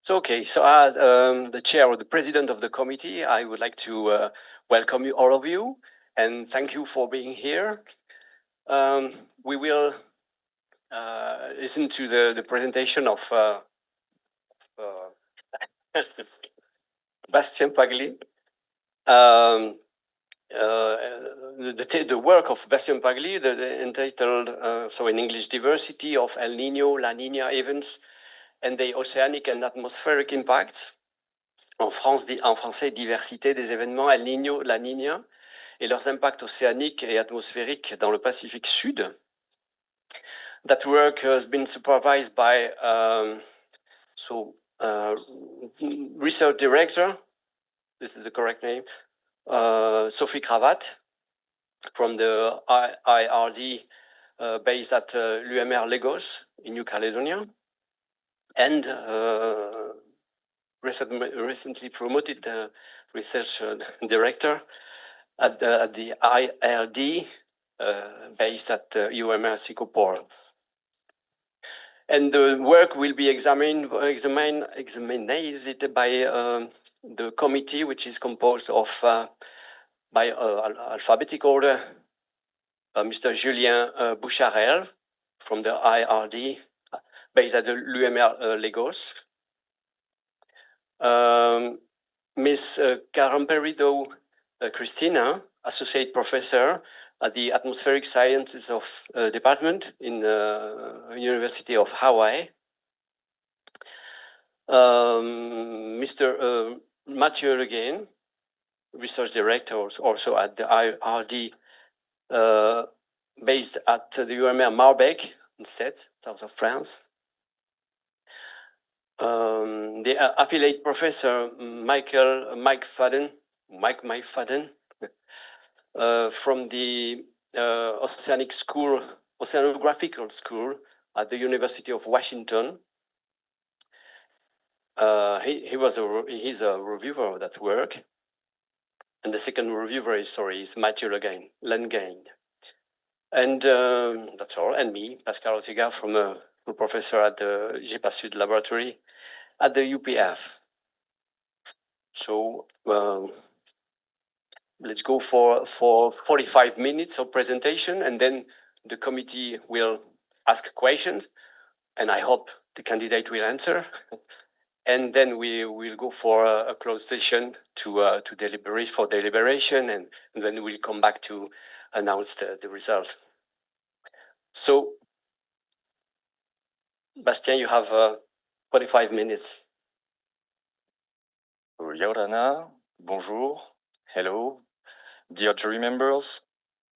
So as the chair or the president of the committee, I would like to welcome you, all of you, and thank you for being here. We will listen to the presentation of Bastien Pagli. The work of Bastien Pagli, entitled, so in English, Diversity of El Niño, La Niña Events and the Oceanic and Atmospheric Impacts. En français, Diversité des événements El Niño, La Niña et leurs impacts océaniques et atmosphériques dans le Pacifique Sud. That work has been supervised by research director, this is the correct name, Sophie Cravatte from the IRD based at l'UMR Lagos in New Caledonia, and recently promoted research director at the IRD based at UMR Singapore. And the work will be examined by the committee, which is composed of, by alphabetic order, Mr. Julien Boucharel from the IRD, based at the l'UMR Lagos. Ms. Caramperido Cristina, Associate Professor at the Atmospheric Sciences of Department in University of Hawaii. Mr. Mathieu Legain, Research Director also at the IRD, based at the UMR Marbec in Sète, south of France. The affiliate professor Mike Fadden, from the Oceanographical School at the University of Washington. He's a reviewer of that work, and the second reviewer is Mathieu Legain, and that's all. And me, Pascal Ortega, from a professor at the GEPA Sud laboratory at the UPF. So let's go for 45 minutes of presentation, and then the committee will ask questions, and I hope the candidate will answer. And then we will go for a closed session to deliberation, and then we'll come back to announce the result. So, Bastien, you have 45 minutes. Yorana, bonjour, hello, dear jury members,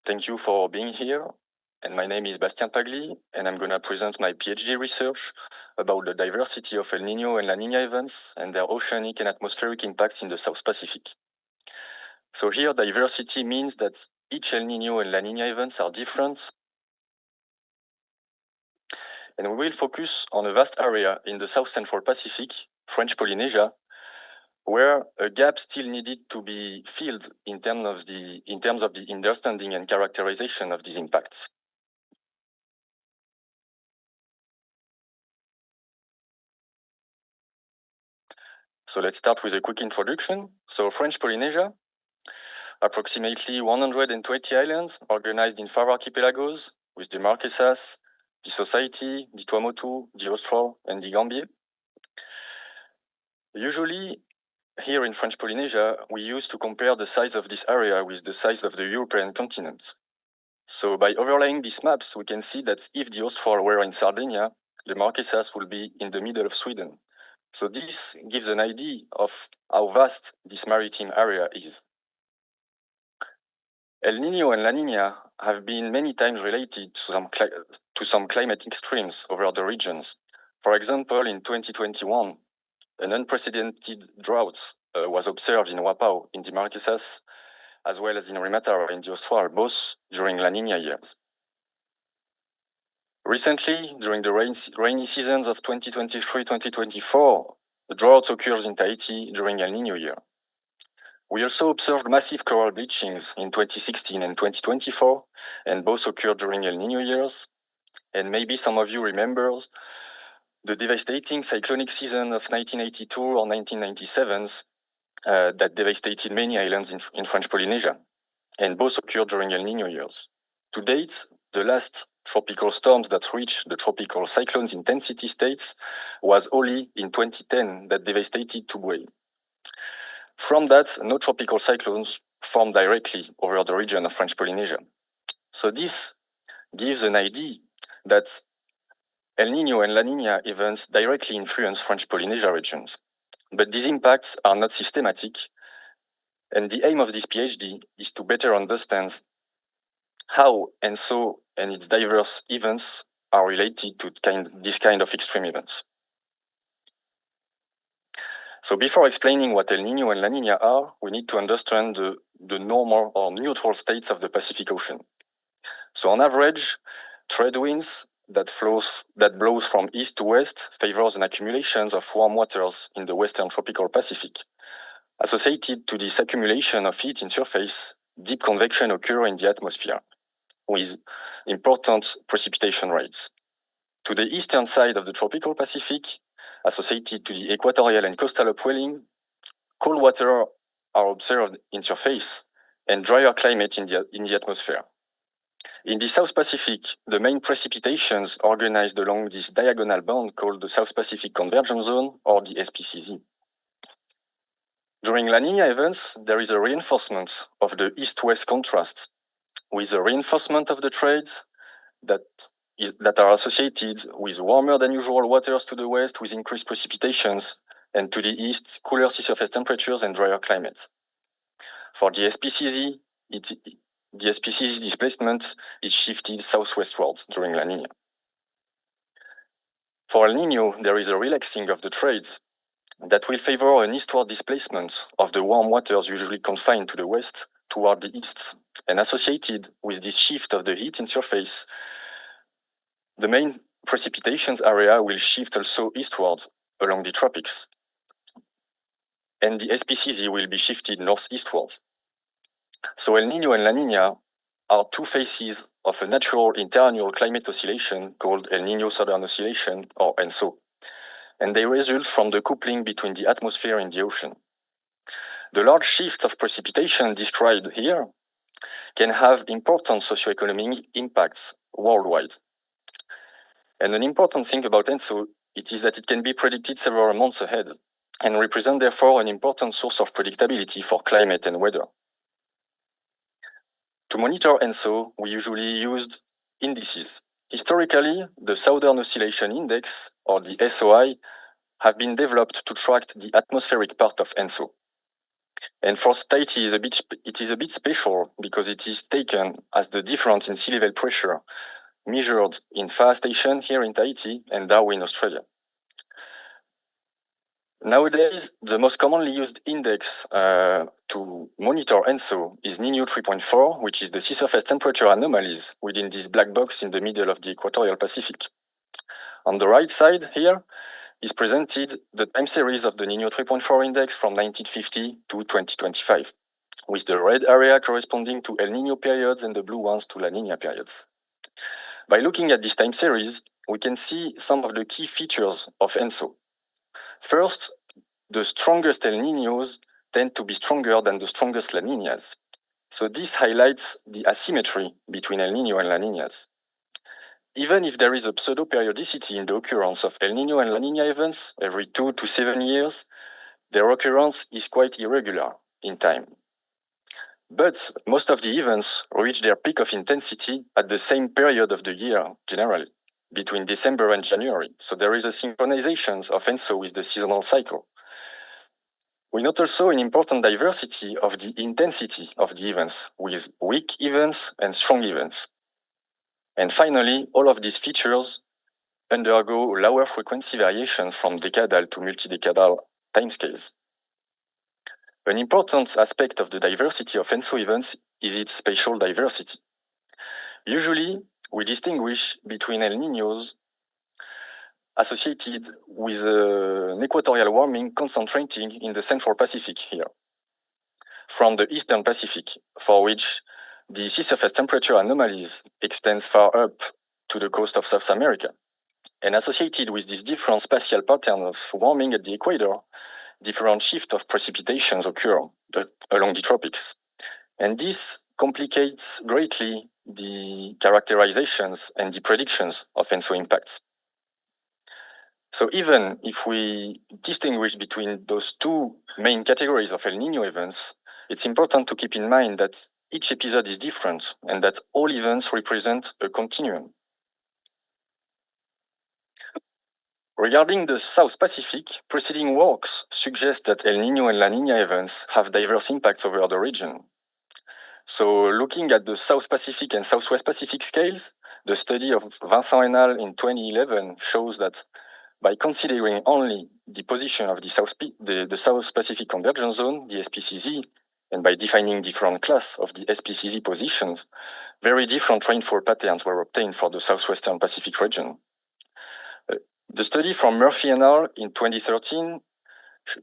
thank you for being here. And my name is Bastien Pagli, and I'm going to present my PhD research about the diversity of El Niño and La Niña events and their oceanic and atmospheric impacts in the South Pacific. So here, diversity means that each El Niño and La Niña events are different, and we will focus on a vast area in the South Central Pacific, French Polynesia, where a gap still needed to be filled in terms of the understanding and characterization of these impacts. So let's start with a quick introduction. So French Polynesia, approximately 120 islands organized in 5 archipelagos with the Marquesas, the Society, the Tuamotu, the Austral, and the Gambier. Usually, here in French Polynesia, we used to compare the size of this area with the size of the European continent. So by overlaying these maps, we can see that if the Austral were in Sardinia, the Marquesas will be in the middle of Sweden. So this gives an idea of how vast this maritime area is. El Niño and La Niña have been many times related to some climate extremes over the regions. For example, in 2021, an unprecedented drought was observed in Wapao in the Marquesas, as well as in Rematara in the Austral, both during La Niña years. Recently, during the rainy seasons of 2023-2024, the drought occurs in Tahiti during El Niño year. We also observed massive coral bleachings in 2016 and 2024, and both occurred during El Niño years. And maybe some of you remember the devastating cyclonic season of 1982 or 1997 that devastated many islands in French Polynesia, and both occurred during El Niño years. To date, the last tropical storms that reached the tropical cyclones intensity states was only in 2010 that devastated Tubuai. From that, no tropical cyclones formed directly over the region of French Polynesia. So this gives an idea that El Niño and La Niña events directly influence French Polynesia regions. But these impacts are not systematic, and the aim of this PhD is to better understand how ENSO and its diverse events are related to this kind of extreme events. So before explaining what El Niño and La Niña are, we need to understand the normal or neutral states of the Pacific Ocean. So on average, trade winds that blows from east to west favors an accumulation of warm waters in the western tropical Pacific. Associated to this accumulation of heat in surface, deep convection occurs in the atmosphere, with important precipitation rates. To the eastern side of the tropical Pacific, associated to the equatorial and coastal upwelling, cold water are observed in surface and drier climate in the atmosphere. In the South Pacific, the main precipitations organized along this diagonal band called the South Pacific Convergence Zone, or the SPCZ. During La Niña events, there is a reinforcement of the east-west contrast, with a reinforcement of the trades that are associated with warmer than usual waters to the west with increased precipitations, and to the east, cooler sea surface temperatures and drier climates. For the SPCZ, the SPCZ displacement is shifted southwestwards during La Niña. For El Niño, there is a relaxing of the trades that will favor an eastward displacement of the warm waters usually confined to the west toward the east, and associated with this shift of the heat in surface, the main precipitations area will shift also eastward along the tropics, and the SPCZ will be shifted northeastward. So El Niño and La Niña are two phases of a natural interannual climate oscillation called El Niño Southern Oscillation, or ENSO, and they result from the coupling between the atmosphere and the ocean. The large shift of precipitation described here can have important socio-economic impacts worldwide. And an important thing about ENSO is that it can be predicted several months ahead and represent therefore an important source of predictability for climate and weather. To monitor ENSO, we usually used indices. Historically, the Southern Oscillation Index, or the SOI, have been developed to track the atmospheric part of ENSO. And for Tahiti, it is a bit special because it is taken as the difference in sea level pressure measured in Far Station here in Tahiti and Darwin, Australia. Nowadays, the most commonly used index to monitor ENSO is Niño 3.4, which is the sea surface temperature anomalies within this black box in the middle of the equatorial Pacific. On the right side here is presented the time series of the Niño 3.4 index from 1950 to 2025, with the red area corresponding to El Niño periods and the blue ones to La Niña periods. By looking at this time series, we can see some of the key features of ENSO. First, the strongest El Niños tend to be stronger than the strongest La Niñas. So this highlights the asymmetry between El Niño and La Niñas. Even if there is a pseudo-periodicity in the occurrence of El Niño and La Niña events every 2 to 7 years, their occurrence is quite irregular in time. But most of the events reach their peak of intensity at the same period of the year, generally, between December and January. So there is a synchronization of ENSO with the seasonal cycle. We note also an important diversity of the intensity of the events, with weak events and strong events. And finally, all of these features undergo lower frequency variations from decadal to multi-decadal timescales. An important aspect of the diversity of ENSO events is its spatial diversity. Usually, we distinguish between El Niños associated with an equatorial warming concentrating in the Central Pacific here, from the Eastern Pacific, for which the sea surface temperature anomalies extends far up to the coast of South America. And associated with this different spatial pattern of warming at the equator, different shift of precipitations occur along the tropics. And this complicates greatly the characterizations and the predictions of ENSO impacts. So even if we distinguish between those two main categories of El Niño events, it's important to keep in mind that each episode is different and that all events represent a continuum. Regarding the South Pacific, preceding works suggest that El Niño and La Niña events have diverse impacts over the region. So looking at the South Pacific and Southwest Pacific scales, the study of Vincent et al. In 2011 shows that by considering only the position of the South Pacific Convergence Zone, the SPCZ, and by defining different class of the SPCZ positions, very different rainfall patterns were obtained for the Southwestern Pacific region. The study from Murphy et al. In 2013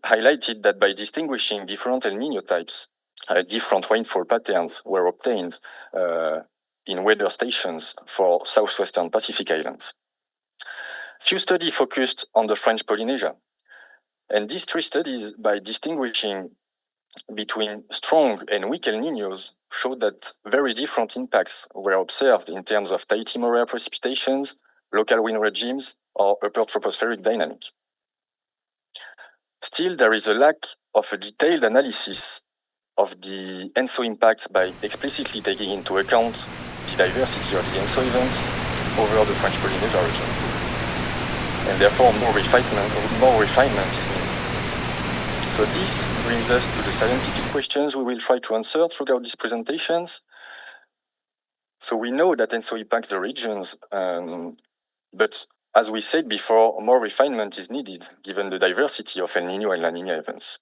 highlighted that by distinguishing different El Niño types, different rainfall patterns were obtained in weather stations for Southwestern Pacific Islands. Few studies focused on the French Polynesia. And these three studies, by distinguishing between strong and weak El Niños, showed that very different impacts were observed in terms of Tahiti Moorea precipitations, local wind regimes, or upper tropospheric dynamic. Still, there is a lack of a detailed analysis of the ENSO impacts by explicitly taking into account the diversity of the ENSO events over the French Polynesia region. And therefore, more refinement is needed. So this brings us to the scientific questions we will try to answer throughout these presentations. So we know that ENSO impacts the regions, but as we said before, more refinement is needed given the diversity of El Niño and La Niña events.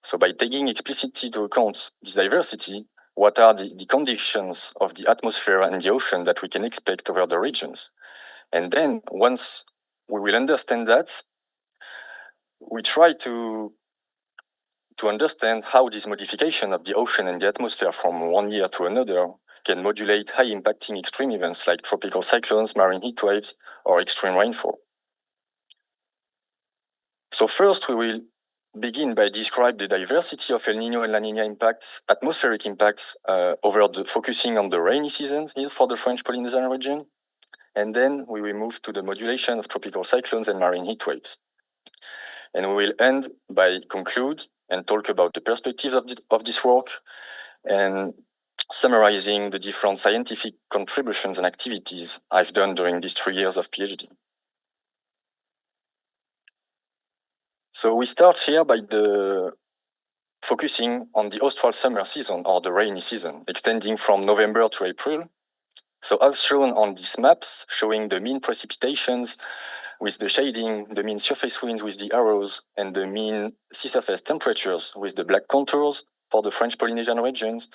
So by taking explicitly into account this diversity, what are the conditions of the atmosphere and the ocean that we can expect over the regions? And then once we will understand that, we try to understand how this modification of the ocean and the atmosphere from one year to another can modulate high impacting extreme events like tropical cyclones, marine heat waves, or extreme rainfall. So first we will begin by describing the diversity of El Niño and La Niña impacts, atmospheric impacts, focusing on the rainy seasons here for the French Polynesian region. And then we will move to the modulation of tropical cyclones and marine heat waves. And we will end by conclude and talk about the perspectives of this work and summarizing the different scientific contributions and activities I've done during these 3 years of PhD. So we start here by focusing on the austral summer season or the rainy season, extending from November to April. So as shown on these maps, showing the mean precipitations with the shading, the mean surface winds with the arrows, and the mean sea surface temperatures with the black contours for the French Polynesian regions,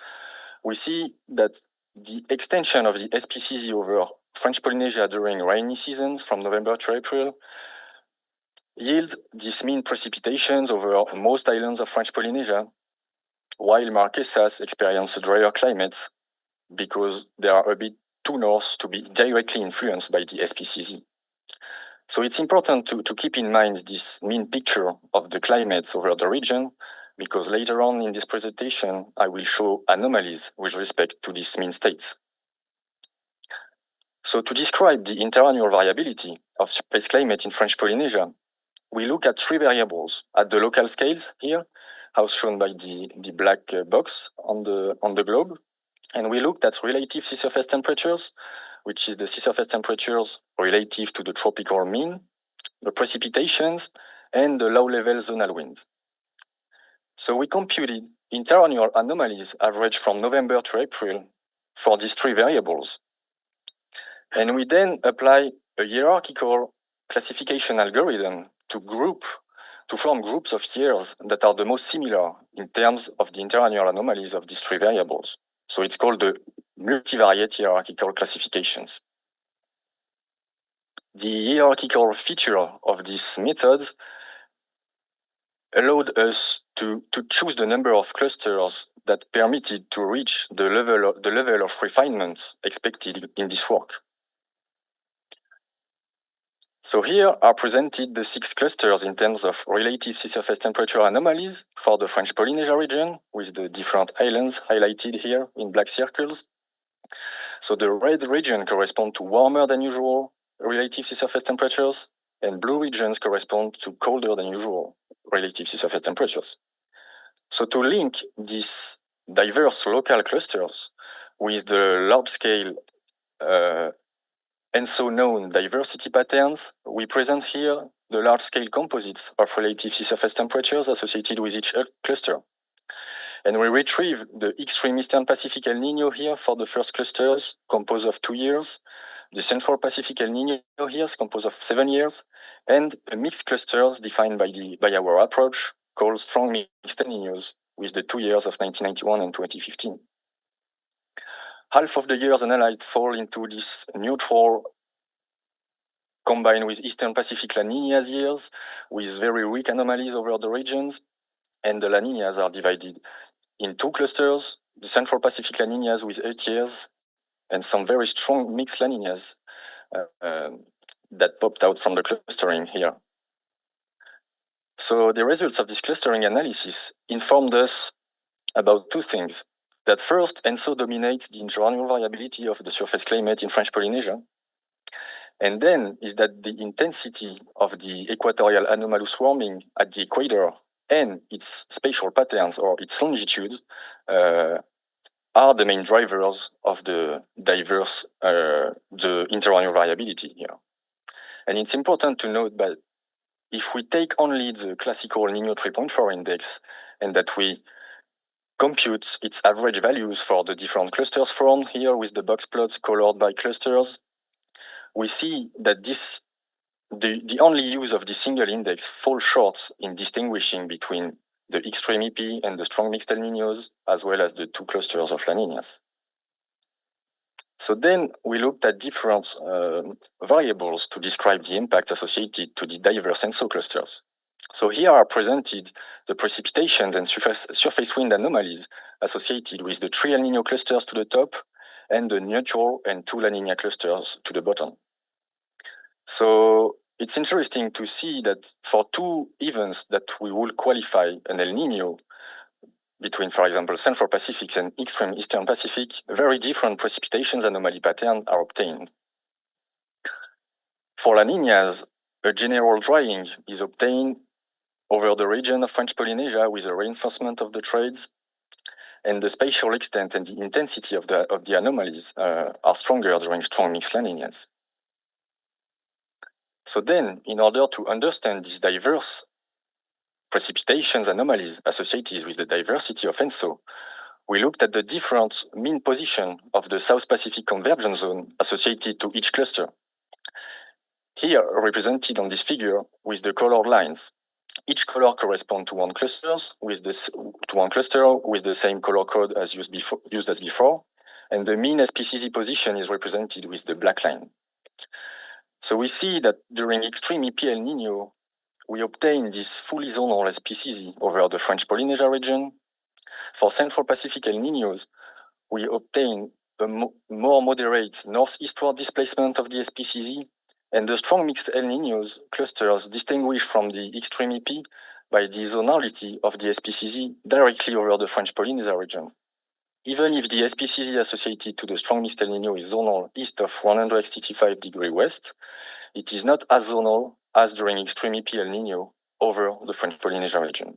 we see that the extension of the SPCZ over French Polynesia during rainy seasons from November to April yield these mean precipitations over most islands of French Polynesia, while Marquesas experience a drier climate because they are a bit too north to be directly influenced by the SPCZ. So it's important to keep in mind this mean picture of the climate over the region, because later on in this presentation, I will show anomalies with respect to these mean states. So to describe the interannual variability of space climate in French Polynesia, we look at 3 variables at the local scales here, as shown by the black box on the globe. And we looked at relative sea surface temperatures, which is the sea surface temperatures relative to the tropical mean, the precipitations, and the low-level zonal wind. So we computed interannual anomalies averaged from November to April for these 3 variables. And we then apply a hierarchical classification algorithm to form groups of years that are the most similar in terms of the interannual anomalies of these 3 variables. So it's called the multivariate hierarchical classifications. The hierarchical feature of this method allowed us to choose the number of clusters that permitted to reach the level of refinement expected in this work. So here are presented the 6 clusters in terms of relative sea surface temperature anomalies for the French Polynesia region, with the different islands highlighted here in black circles. So the red region corresponds to warmer than usual relative sea surface temperatures, and blue regions correspond to colder than usual relative sea surface temperatures. So to link these diverse local clusters with the large-scale ENSO known diversity patterns, we present here the large-scale composites of relative sea surface temperatures associated with each cluster. And we retrieve the extreme Eastern Pacific El Niño here for the first clusters, composed of 2 years, the Central Pacific El Niño here is composed of 7 years, and a mixed clusters defined by our approach called strong mixed El Niños, with the 2 years of 1991 and 2015. Half of the years analyzed fall into this neutral combined with Eastern Pacific La Niñas years, with very weak anomalies over the regions, and the La Niñas are divided in 2 clusters, the Central Pacific La Niñas with 8 years, and some very strong mixed La Niñas that popped out from the clustering here. So the results of this clustering analysis informed us about 2 things. That first, ENSO dominates the interannual variability of the surface climate in French Polynesia. And then is that the intensity of the equatorial anomalous warming at the equator and its spatial patterns or its longitude are the main drivers of the diverse, the interannual variability here. And it's important to note that if we take only the classical Niño 3.4 index and that we compute its average values for the different clusters formed here with the box plots colored by clusters, we see that the only use of this single index falls short in distinguishing between the extreme EP and the strong mixed El Niños, as well as the 2 clusters of La Niñas. So then we looked at different variables to describe the impact associated to the diverse ENSO clusters. So here are presented the precipitations and surface wind anomalies associated with the 3 El Niño clusters to the top and the neutral and 2 La Niña clusters to the bottom. So it's interesting to see that for 2 events that we will qualify an El Niño between, for example, Central Pacific and extreme Eastern Pacific, very different precipitations anomaly patterns are obtained. For La Niñas, a general drying is obtained over the region of French Polynesia with a reinforcement of the trades, and the spatial extent and the intensity of the anomalies are stronger during strong mixed La Niñas. So then, in order to understand these diverse precipitations anomalies associated with the diversity of ENSO, we looked at the different mean position of the South Pacific convergence zone associated to each cluster. Here, represented on this figure with the colored lines. Each color corresponds to one cluster with the same color code as used as before, and the mean SPCZ position is represented with the black line. So we see that during extreme EP El Niño, we obtain this fully zonal SPCZ over the French Polynesia region. For Central Pacific El Niños, we obtain a more moderate northeastward displacement of the SPCZ, and the strong mixed El Niños clusters distinguish from the extreme EP by the zonality of the SPCZ directly over the French Polynesia region. Even if the SPCZ associated to the strong mixed El Niño is zonal east of 165 degrees west, it is not as zonal as during extreme EP El Niño over the French Polynesia region.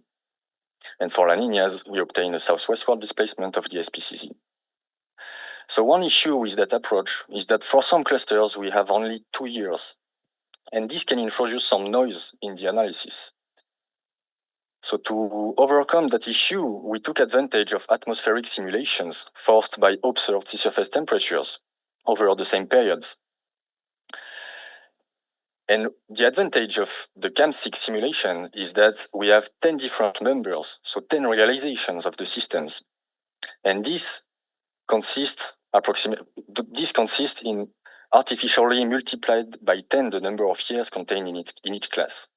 And for La Niñas, we obtain a southwestward displacement of the SPCZ. So one issue with that approach is that for some clusters, we have only 2 years, and this can introduce some noise in the analysis. So to overcome that issue, we took advantage of atmospheric simulations forced by observed sea surface temperatures over the same periods. And the advantage of the CAM6 simulation is that we have 10 different members, so 10 realizations of the systems. And this consists in artificially multiplied by 10 the number of years contained in each class.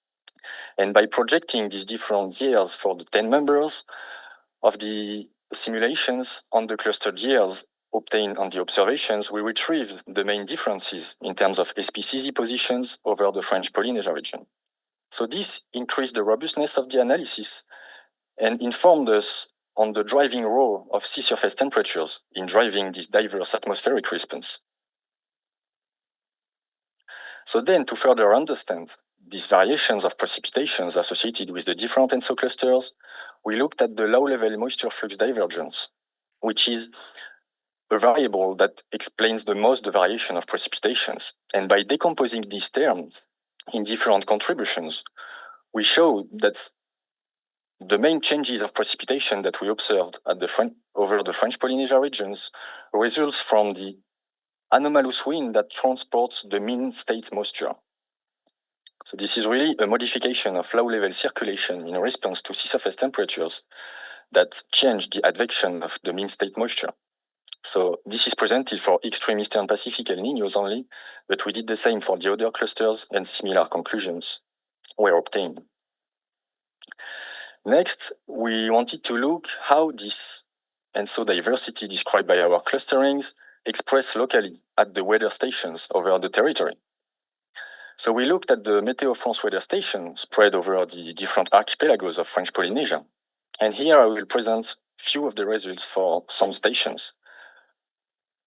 And by projecting these different years for the 10 members of the simulations on the clustered years, obtained on the observations, we retrieved the main differences in terms of SPCZ positions over the French Polynesia region. So this increased the robustness of the analysis and informed us on the driving role of sea surface temperatures in driving this diverse atmospheric response. So then, to further understand these variations of precipitations associated with the different ENSO clusters, we looked at the low-level moisture flux divergence, which is a variable that explains the most the variation of precipitations. And by decomposing these terms in different contributions, we show that the main changes of precipitation that we observed at over the French Polynesia regions results from the anomalous wind that transports the mean state moisture. So this is really a modification of low-level circulation in response to sea surface temperatures that change the advection of the mean state moisture. So this is presented for extreme Eastern Pacific El Niños only, but we did the same for the other clusters and similar conclusions were obtained. Next, we wanted to look how this ENSO diversity described by our clusterings expressed locally at the weather stations over the territory. So we looked at the Météo-France weather station spread over the different archipelagos of French Polynesia. And here I will present few of the results for some stations.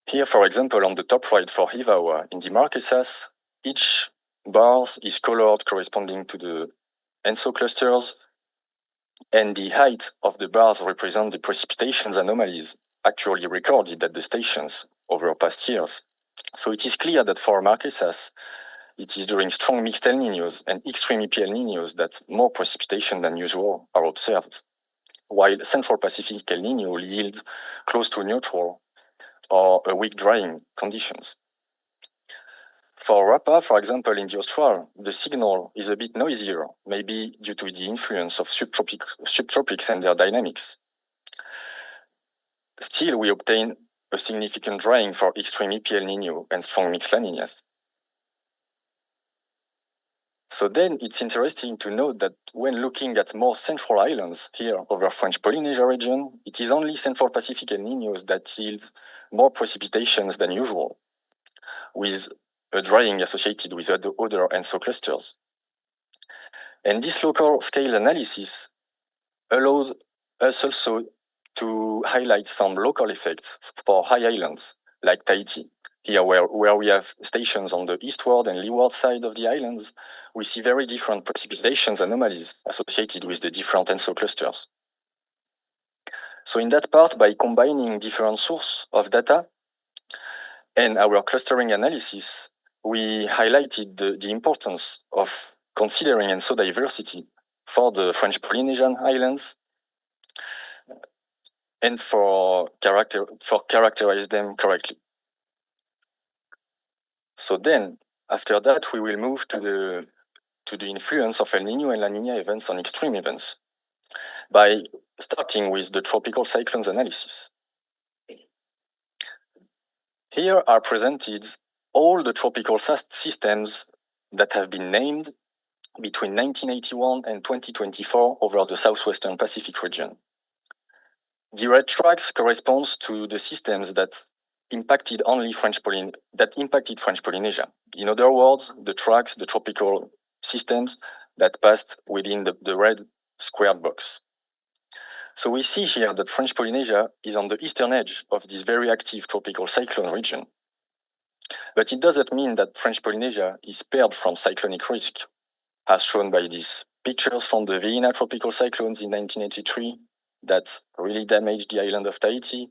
Here, for example, on the top right for Hivawa in the Marquesas, each bar is colored corresponding to the ENSO clusters, and the height of the bars represent the precipitations anomalies actually recorded at the stations over past years. So it is clear that for Marquesas, it is during strong mixed El Niños and extreme EP El Niños that more precipitation than usual are observed, while Central Pacific El Niño yield close to neutral or a weak drying conditions. For Rapa, for example, in the Austral, the signal is a bit noisier, maybe due to the influence of subtropics and their dynamics. Still, we obtain a significant drying for extreme EP El Niño and strong mixed La Niñas. So then it's interesting to note that when looking at more central islands here over French Polynesia region, it is only Central Pacific El Niños that yield more precipitations than usual, with a drying associated with other ENSO clusters. And this local scale analysis allowed us also to highlight some local effects for high islands, like Tahiti. Here, where we have stations on the eastward and leeward side of the islands, we see very different precipitations anomalies associated with the different ENSO clusters. So in that part, by combining different sources of data and our clustering analysis, we highlighted the importance of considering ENSO diversity for the French Polynesian islands and for characterize them correctly. So then, after that, we will move to the influence of El Niño and La Niña events on extreme events by starting with the tropical cyclones analysis. Here are presented all the tropical systems that have been named between 1981 and 2024 over the southwestern Pacific region. The red tracks corresponds to the systems that impacted French Polynesia. In other words, the tracks, the tropical systems that passed within the red squared box. So we see here that French Polynesia is on the eastern edge of this very active tropical cyclone region. But it doesn't mean that French Polynesia is spared from cyclonic risk, as shown by these pictures from the Vienna tropical cyclones in 1983 that really damaged the island of Tahiti,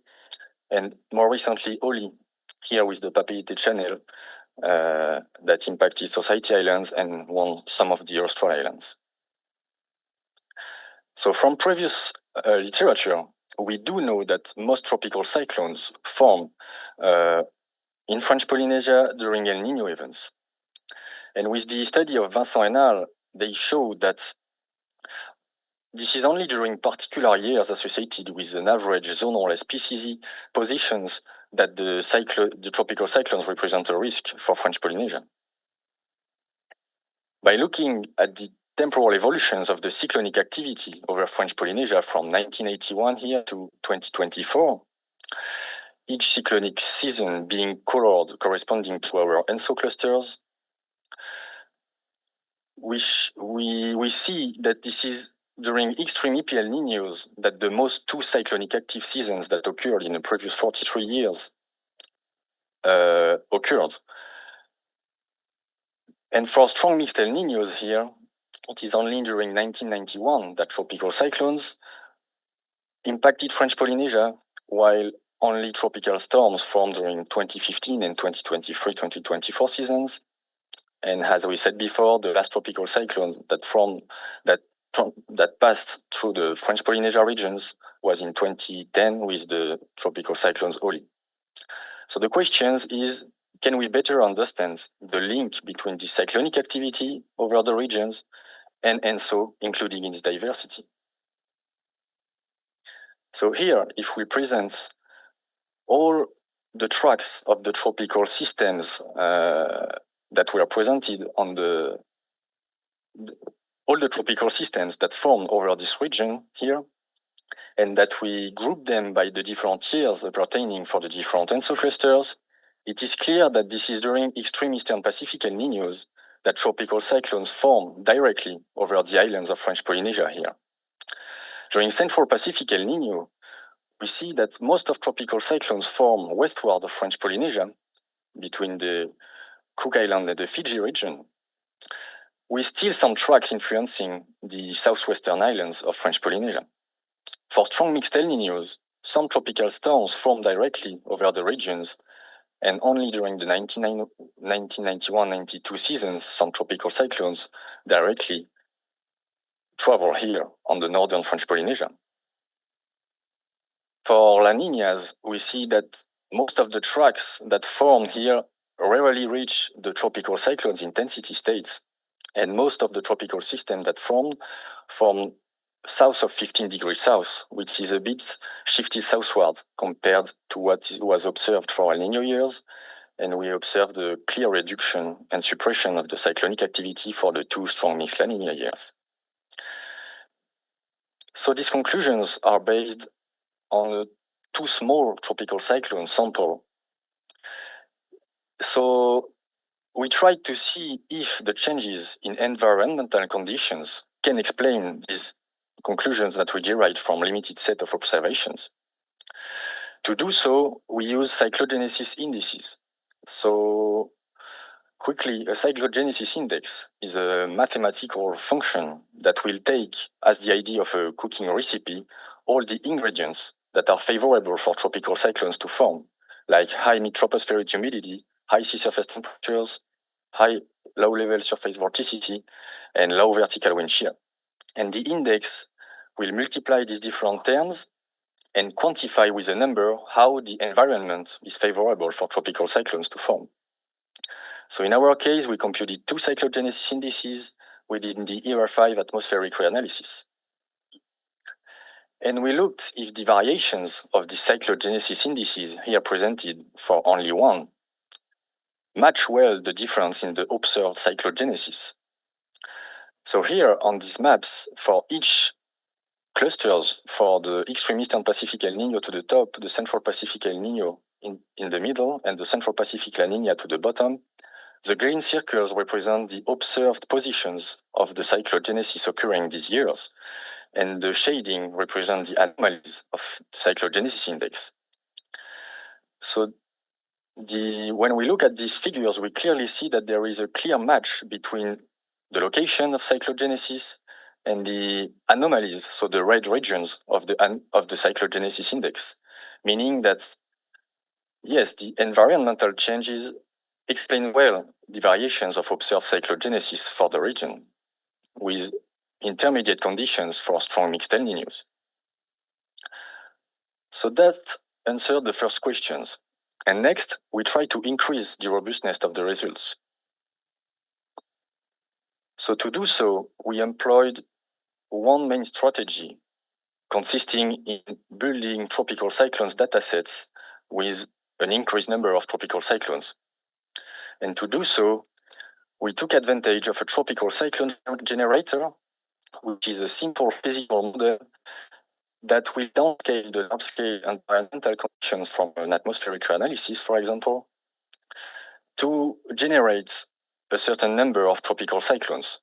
and more recently Oli, here with the Papeete Channel, that impacted Society Islands and some of the Austral Islands. So from previous literature, we do know that most tropical cyclones form in French Polynesia during El Niño events. And with the study of Vincent et al., they show that this is only during particular years associated with an average zonal SPCZ positions that the tropical cyclones represent a risk for French Polynesia. By looking at the temporal evolutions of the cyclonic activity over French Polynesia from 1981 here to 2024, each cyclonic season being colored corresponding to our ENSO clusters, we see that this is during extreme EPL Niños that the most two cyclonic active seasons that occurred in the previous 43 years occurred. And for strong mixed El Niños here, it is only during 1991 that tropical cyclones impacted French Polynesia, while only tropical storms formed during 2015 and 2023-2024 seasons. And as we said before, the last tropical cyclone that passed through the French Polynesia regions was in 2010 with the tropical cyclones Oli. So the question is, can we better understand the link between the cyclonic activity over the regions and ENSO, including its diversity? So here, if we present all the tracks of the tropical systems that were presented on all the tropical systems that formed over this region here, and that we group them by the different years pertaining for the different ENSO clusters, it is clear that this is during extreme Eastern Pacific El Niños that tropical cyclones form directly over the islands of French Polynesia here. During Central Pacific El Niño, we see that most of tropical cyclones form westward of French Polynesia, between the Cook Island and the Fiji region, with still some tracks influencing the southwestern islands of French Polynesia. For strong mixed El Niños, some tropical storms form directly over the regions, and only during the 1991-92 seasons, some tropical cyclones directly travel here on the northern French Polynesia. For La Niñas, we see that most of the tracks that form here rarely reach the tropical cyclones intensity states, and most of the tropical systems that form south of 15 degrees south, which is a bit shifted southward compared to what was observed for El Niño years, and we observed a clear reduction and suppression of the cyclonic activity for the two strong mixed La Niña years. So these conclusions are based on a two small tropical cyclone sample. So we tried to see if the changes in environmental conditions can explain these conclusions that we derived from a limited set of observations. To do so, we use cyclogenesis indices. So quickly, a cyclogenesis index is a mathematical function that will take as the idea of a cooking recipe all the ingredients that are favorable for tropical cyclones to form, like high mid-tropospheric humidity, high sea surface temperatures, high low-level surface vorticity, and low vertical wind shear. And the index will multiply these different terms and quantify with a number how the environment is favorable for tropical cyclones to form. So in our case, we computed two cyclogenesis indices within the ER5 atmospheric reanalysis. And we looked if the variations of the cyclogenesis indices here presented for only one match well the difference in the observed cyclogenesis. So here on these maps, for each clusters, for the extreme Eastern Pacific El Niño to the top, the Central Pacific El Niño in the middle, and the Central Pacific La Niña to the bottom, the green circles represent the observed positions of the cyclogenesis occurring these years, and the shading represents the anomalies of the cyclogenesis index. So when we look at these figures, we clearly see that there is a clear match between the location of cyclogenesis and the anomalies, so the red regions of the cyclogenesis index, meaning that, yes, the environmental changes explain well the variations of observed cyclogenesis for the region, with intermediate conditions for strong mixed El Niños. So that answered the first questions. And next, we try to increase the robustness of the results. So to do so, we employed one main strategy consisting in building tropical cyclones datasets with an increased number of tropical cyclones. And to do so, we took advantage of a tropical cyclone generator, which is a simple physical model that will downscale the large-scale environmental conditions from an atmospheric analysis, for example, to generate a certain number of tropical cyclones.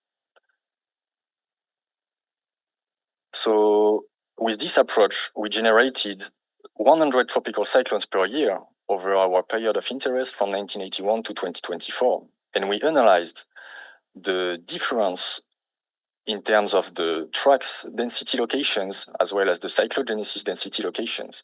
So with this approach, we generated 100 tropical cyclones per year over our period of interest from 1981 to 2024. And we analyzed the difference in terms of the tracks density locations as well as the cyclogenesis density locations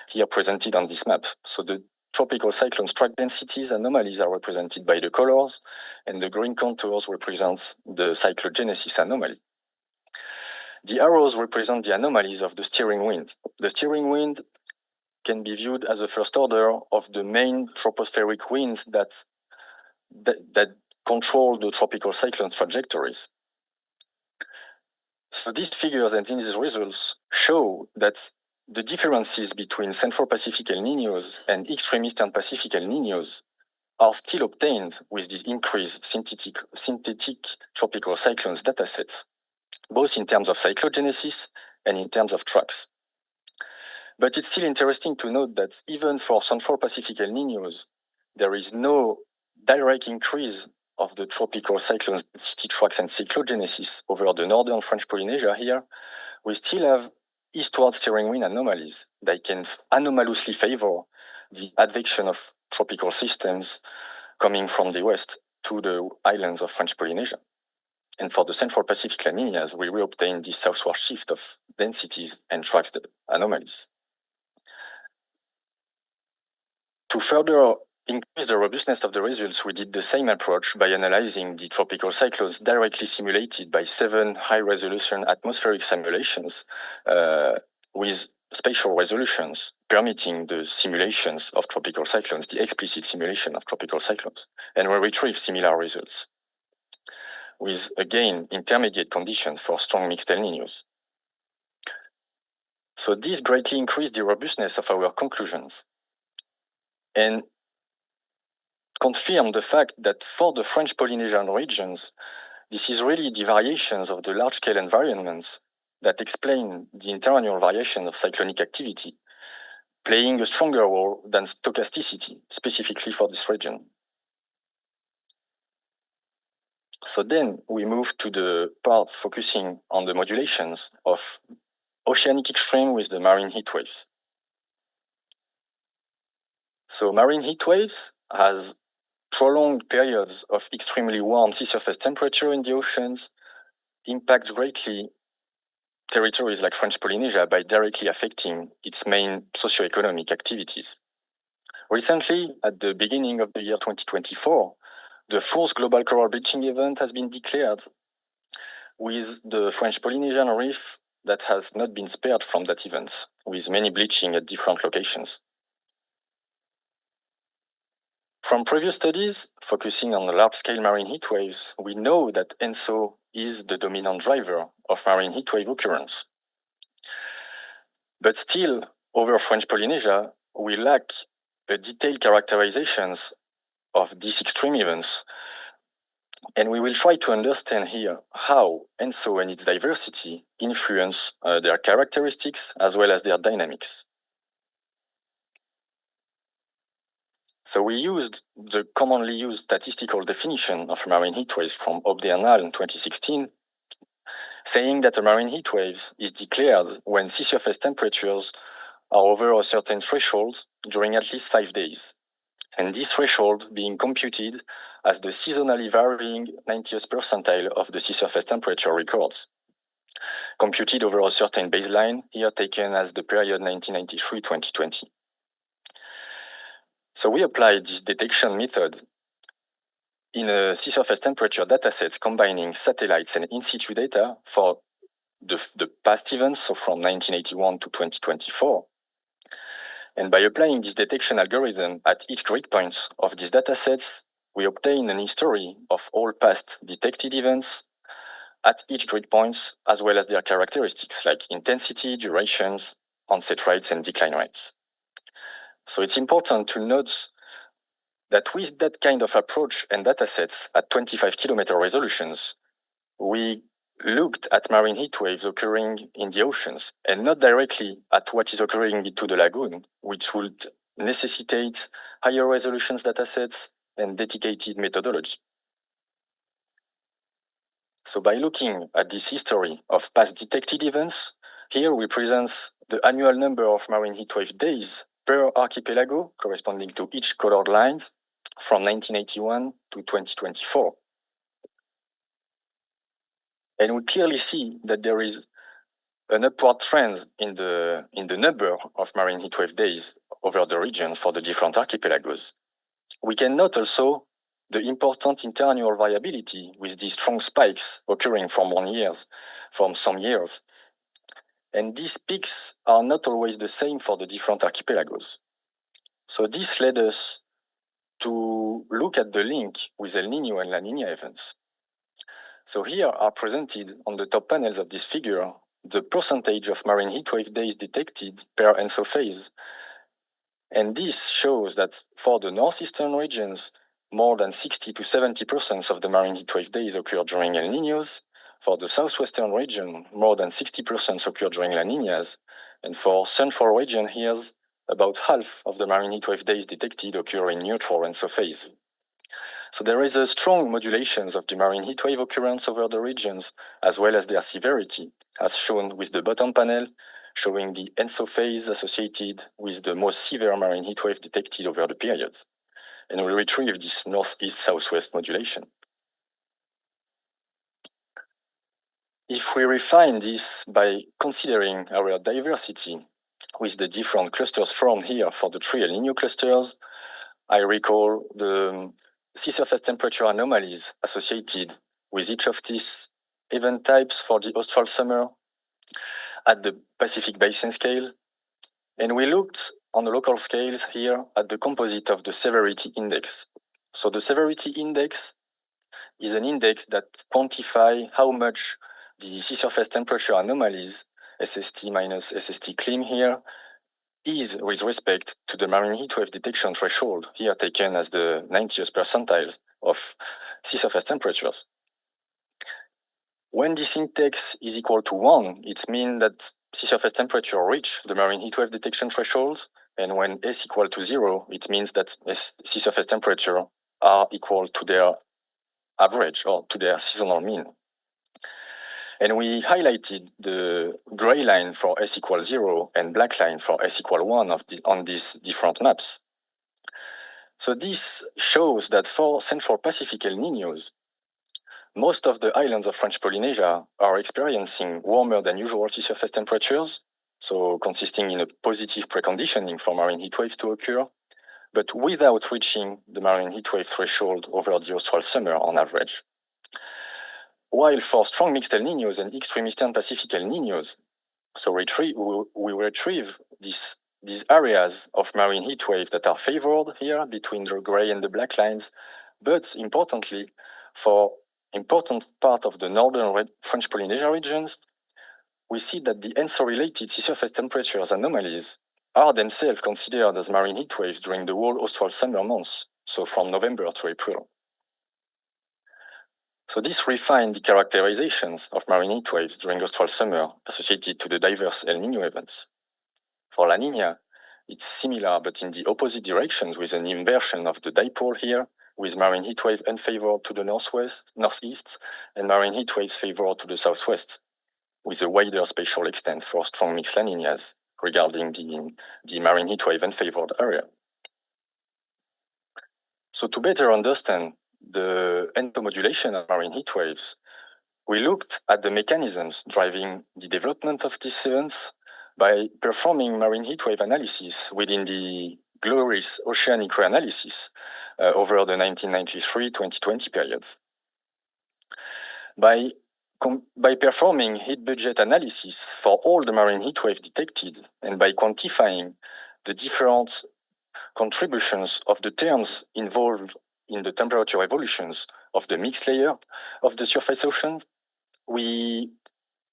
here presented on this map. So the tropical cyclones track densities anomalies are represented by the colors, and the green contours represent the cyclogenesis anomaly. The arrows represent the anomalies of the steering wind. The steering wind can be viewed as a first order of the main tropospheric winds that control the tropical cyclone trajectories. So these figures and these results show that the differences between Central Pacific El Niños and Extreme Eastern Pacific El Niños are still obtained with these increased synthetic tropical cyclones datasets, both in terms of cyclogenesis and in terms of tracks. But it's still interesting to note that even for Central Pacific El Niños, there is no direct increase of the tropical cyclones density tracks and cyclogenesis over the northern French Polynesia here. We still have eastward steering wind anomalies that can anomalously favor the advection of tropical systems coming from the west to the islands of French Polynesia. And for the Central Pacific La Niñas, we reobtain this southward shift of densities and tracks anomalies. To further increase the robustness of the results, we did the same approach by analyzing the tropical cyclones directly simulated by 7 high-resolution atmospheric simulations with spatial resolutions, permitting the simulations of tropical cyclones, the explicit simulation of tropical cyclones. And we retrieved similar results with, again, intermediate conditions for strong mixed El Niños. So this greatly increased the robustness of our conclusions and confirm the fact that for the French Polynesian regions, this is really the variations of the large-scale environments that explain the interannual variation of cyclonic activity, playing a stronger role than stochasticity, specifically for this region. So then we move to the parts focusing on the modulations of oceanic extreme with the marine heat waves. So marine heat waves has prolonged periods of extremely warm sea surface temperature in the oceans, impacts greatly territories like French Polynesia by directly affecting its main socio-economic activities. Recently, at the beginning of the year 2024, the 4th global coral bleaching event has been declared, with the French Polynesian reef that has not been spared from that event, with many bleaching at different locations. From previous studies focusing on large-scale marine heat waves, we know that ENSO is the dominant driver of marine heat wave occurrence. But still, over French Polynesia, we lack a detailed characterizations of these extreme events. And we will try to understand here how ENSO and its diversity influence their characteristics as well as their dynamics. So we used the commonly used statistical definition of marine heat waves from Obdernal in 2016, saying that a marine heat wave is declared when sea surface temperatures are over a certain threshold during at least 5 days, and this threshold being computed as the seasonally varying 90th percentile of the sea surface temperature records, computed over a certain baseline, here taken as the period 1993-2020. So we applied this detection method in a sea surface temperature datasets combining satellites and in-situ data for the past events, so from 1981 to 2024. And by applying this detection algorithm at each grid point of these datasets, we obtain an history of all past detected events at each grid points, as well as their characteristics like intensity, durations, onset rates, and decline rates. So it's important to note that with that kind of approach and datasets at 25 kilometer resolutions, we looked at marine heat waves occurring in the oceans and not directly at what is occurring into the lagoon, which would necessitate higher resolution datasets and dedicated methodology. So by looking at this history of past detected events, here we present the annual number of marine heatwave days per archipelago, corresponding to each colored line, from 1981 to 2024. And we clearly see that there is an upward trend in the number of marine heatwave days over the region for the different archipelagos. We can note also the important interannual variability with these strong spikes occurring from some years. And these peaks are not always the same for the different archipelagos. So this led us to look at the link with El Niño and La Niña events. So here are presented on the top panels of this figure the percentage of marine heatwave days detected per ENSO phase. And this shows that for the northeastern regions, more than 60 to 70% of the marine heatwave days occur during El Niños. For the southwestern region, more than 60% occur during La Niñas. And for central region, here's about half of the marine heatwave days detected occur in neutral ENSO phase. So there is a strong modulations of the marine heatwave occurrence over the regions, as well as their severity, as shown with the bottom panel, showing the ENSO phase associated with the most severe marine heatwave detected over the periods. And we retrieve this northeast-southwest modulation. If we refine this by considering our diversity with the different clusters formed here for the three El Niño clusters, I recall the sea surface temperature anomalies associated with each of these event types for the austral summer at the Pacific Basin scale. And we looked on the local scales here at the composite of the severity index. So the severity index is an index that quantifies how much the sea surface temperature anomalies, SST minus SST clean here, is with respect to the marine heatwave detection threshold, here taken as the 90th percentile of sea surface temperatures. When this index is equal to 1, it means that sea surface temperature reach the marine heatwave detection threshold, and when S equal to 0, it means that sea surface temperature are equal to their average or to their seasonal mean. And we highlighted the gray line for S equal 0 and black line for S equal 1 on these different maps. So this shows that for Central Pacific El Niños, most of the islands of French Polynesia are experiencing warmer than usual sea surface temperatures, so consisting in a positive preconditioning for marine heat waves to occur, but without reaching the marine heat wave threshold over the austral summer on average. While for strong mixed El Niños and extreme eastern Pacific El Niños, so we retrieve these areas of marine heat wave that are favored here between the gray and the black lines, but importantly, for important part of the northern French Polynesia regions, we see that the ENSO-related sea surface temperatures anomalies are themselves considered as marine heat waves during the whole austral summer months, so from November to April. So this refined the characterizations of marine heat waves during austral summer associated to the diverse El Niño events. For La Niña, it's similar but in the opposite directions with an inversion of the dipole here, with marine heat wave unfavored to the northeast, and marine heat waves favored to the southwest, with a wider spatial extent for strong mixed La Niñas regarding the marine heat wave unfavored area. So to better understand the entomodulation of marine heat waves, we looked at the mechanisms driving the development of these events by performing marine heat wave analysis within the glorious oceanic reanalysis over the 1993-2020 periods. By performing heat budget analysis for all the marine heat wave detected and by quantifying the different contributions of the terms involved in the temperature evolutions of the mixed layer of the surface ocean,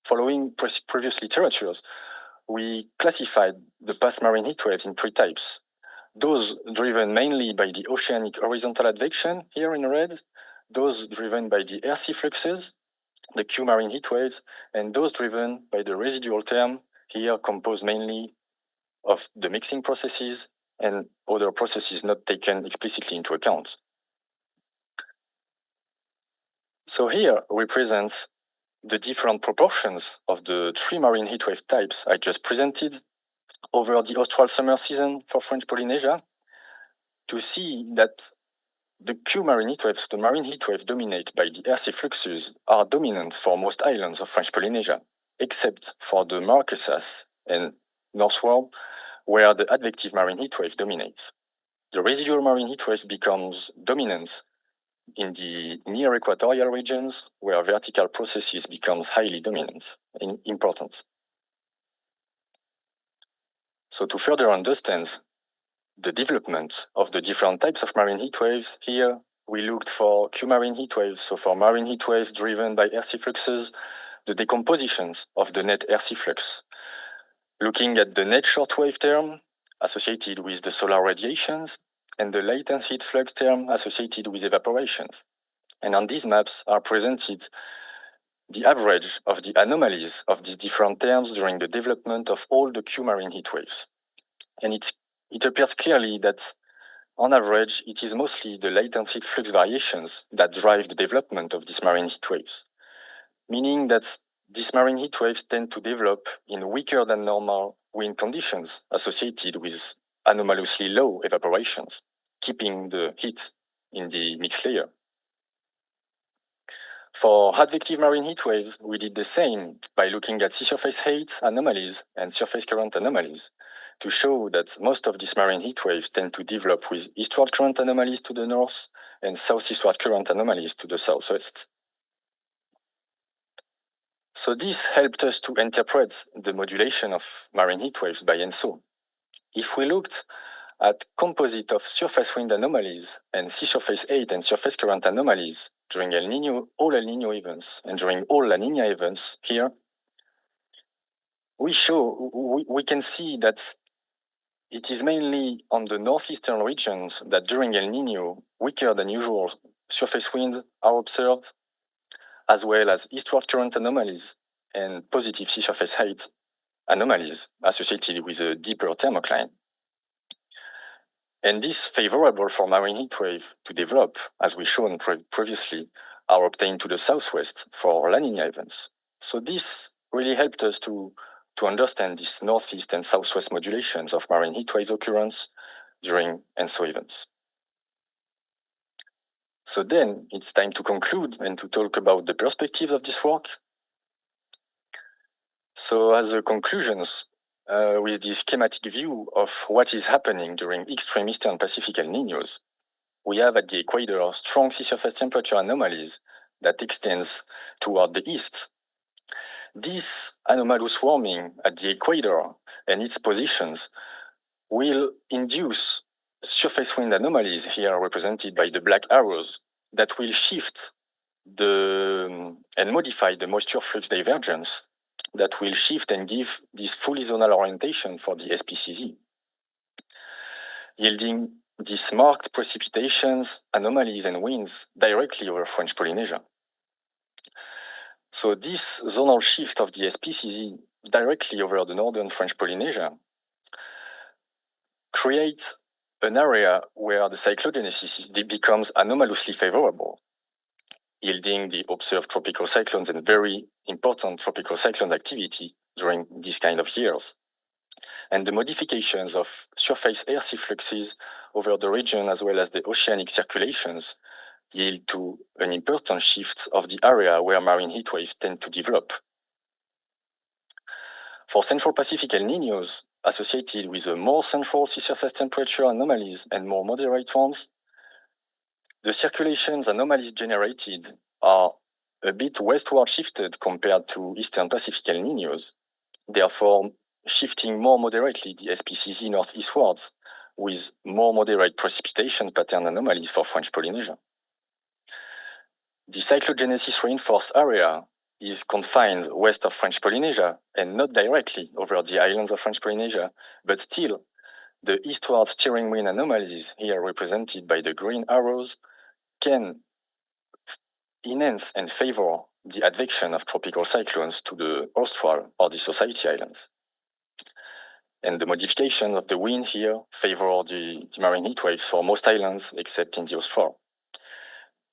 following previous literatures, we classified the past marine heat waves in three types. Those driven mainly by the oceanic horizontal advection, here in red, those driven by the air sea fluxes, the Q marine heat waves, and those driven by the residual term, here composed mainly of the mixing processes and other processes not taken explicitly into account. So here represents the different proportions of the three marine heatwave types I just presented over the austral summer season for French Polynesia, to see that the Q marine heatwaves, the marine heatwaves dominated by the air sea fluxes, are dominant for most islands of French Polynesia, except for the Marquesas and northward, where the advective marine heatwave dominates. The residual marine heatwave becomes dominant in the near equatorial regions, where vertical processes becomes highly dominant and important. So to further understand the development of the different types of marine heat waves, here we looked for Q marine heat waves. So for marine heat waves driven by air sea fluxes, the decompositions of the net air sea flux. Looking at the net short wave term associated with the solar radiations and the latent heat flux term associated with evaporations. And on these maps are presented the average of the anomalies of these different terms during the development of all the Q marine heat waves. And it appears clearly that on average, it is mostly the latent heat flux variations that drive the development of these marine heat waves, meaning that these marine heat waves tend to develop in weaker than normal wind conditions associated with anomalously low evaporations, keeping the heat in the mixed layer. For advective marine heat waves, we did the same by looking at sea surface height anomalies and surface current anomalies to show that most of these marine heat waves tend to develop with eastward current anomalies to the north and southeastward current anomalies to the southwest. So this helped us to interpret the modulation of marine heat waves by ENSO. If we looked at composite of surface wind anomalies and sea surface height and surface current anomalies during all El Niño events and during all La Niña events here, we can see that it is mainly on the northeastern regions that during El Niño, weaker than usual surface winds are observed, as well as eastward current anomalies and positive sea surface height anomalies associated with a deeper thermocline. And this favorable for marine heat wave to develop, as we shown previously, are obtained to the southwest for La Niña events. So this really helped us to understand these northeast and southwest modulations of marine heat wave occurrence during ENSO events. So then it's time to conclude and to talk about the perspectives of this work. So as a conclusions, with this schematic view of what is happening during extreme eastern Pacific El Niños, we have at the equator strong sea surface temperature anomalies that extends toward the east. This anomalous warming at the equator and its positions will induce surface wind anomalies, here represented by the black arrows, that will shift and modify the moisture flux divergence, that will shift and give this fully zonal orientation for the SPCZ, yielding these marked precipitations, anomalies, and winds directly over French Polynesia. So this zonal shift of the SPCZ directly over the northern French Polynesia creates an area where the cyclogenesis becomes anomalously favorable, yielding the observed tropical cyclones and very important tropical cyclone activity during these kind of years. And the modifications of surface air sea fluxes over the region as well as the oceanic circulations yield to an important shift of the area where marine heat waves tend to develop. For Central Pacific El Niños, associated with a more central sea surface temperature anomalies and more moderate ones, the circulations anomalies generated are a bit westward shifted compared to Eastern Pacific El Niños, therefore shifting more moderately the SPCZ northeastwards with more moderate precipitation pattern anomalies for French Polynesia. The cyclogenesis reinforced area is confined west of French Polynesia and not directly over the islands of French Polynesia, but still the eastward steering wind anomalies, here represented by the green arrows, can enhance and favor the advection of tropical cyclones to the Austral or the Society Islands. And the modification of the wind here favor the marine heat waves for most islands except in the Austral.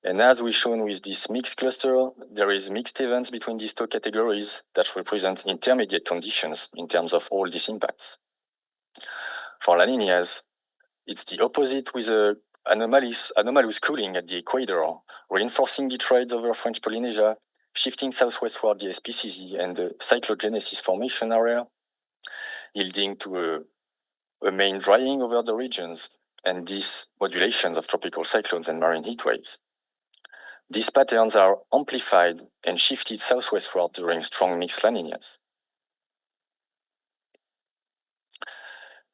And as we've shown with this mixed cluster, there is mixed events between these two categories that represent intermediate conditions in terms of all these impacts. For La Niñas, it's the opposite with anomalous cooling at the equator, reinforcing the trades over French Polynesia, shifting southwestward the SPCZ and the cyclogenesis formation area, yielding to a main drying over the regions and these modulations of tropical cyclones and marine heat waves. These patterns are amplified and shifted southwestward during strong mixed La Niñas.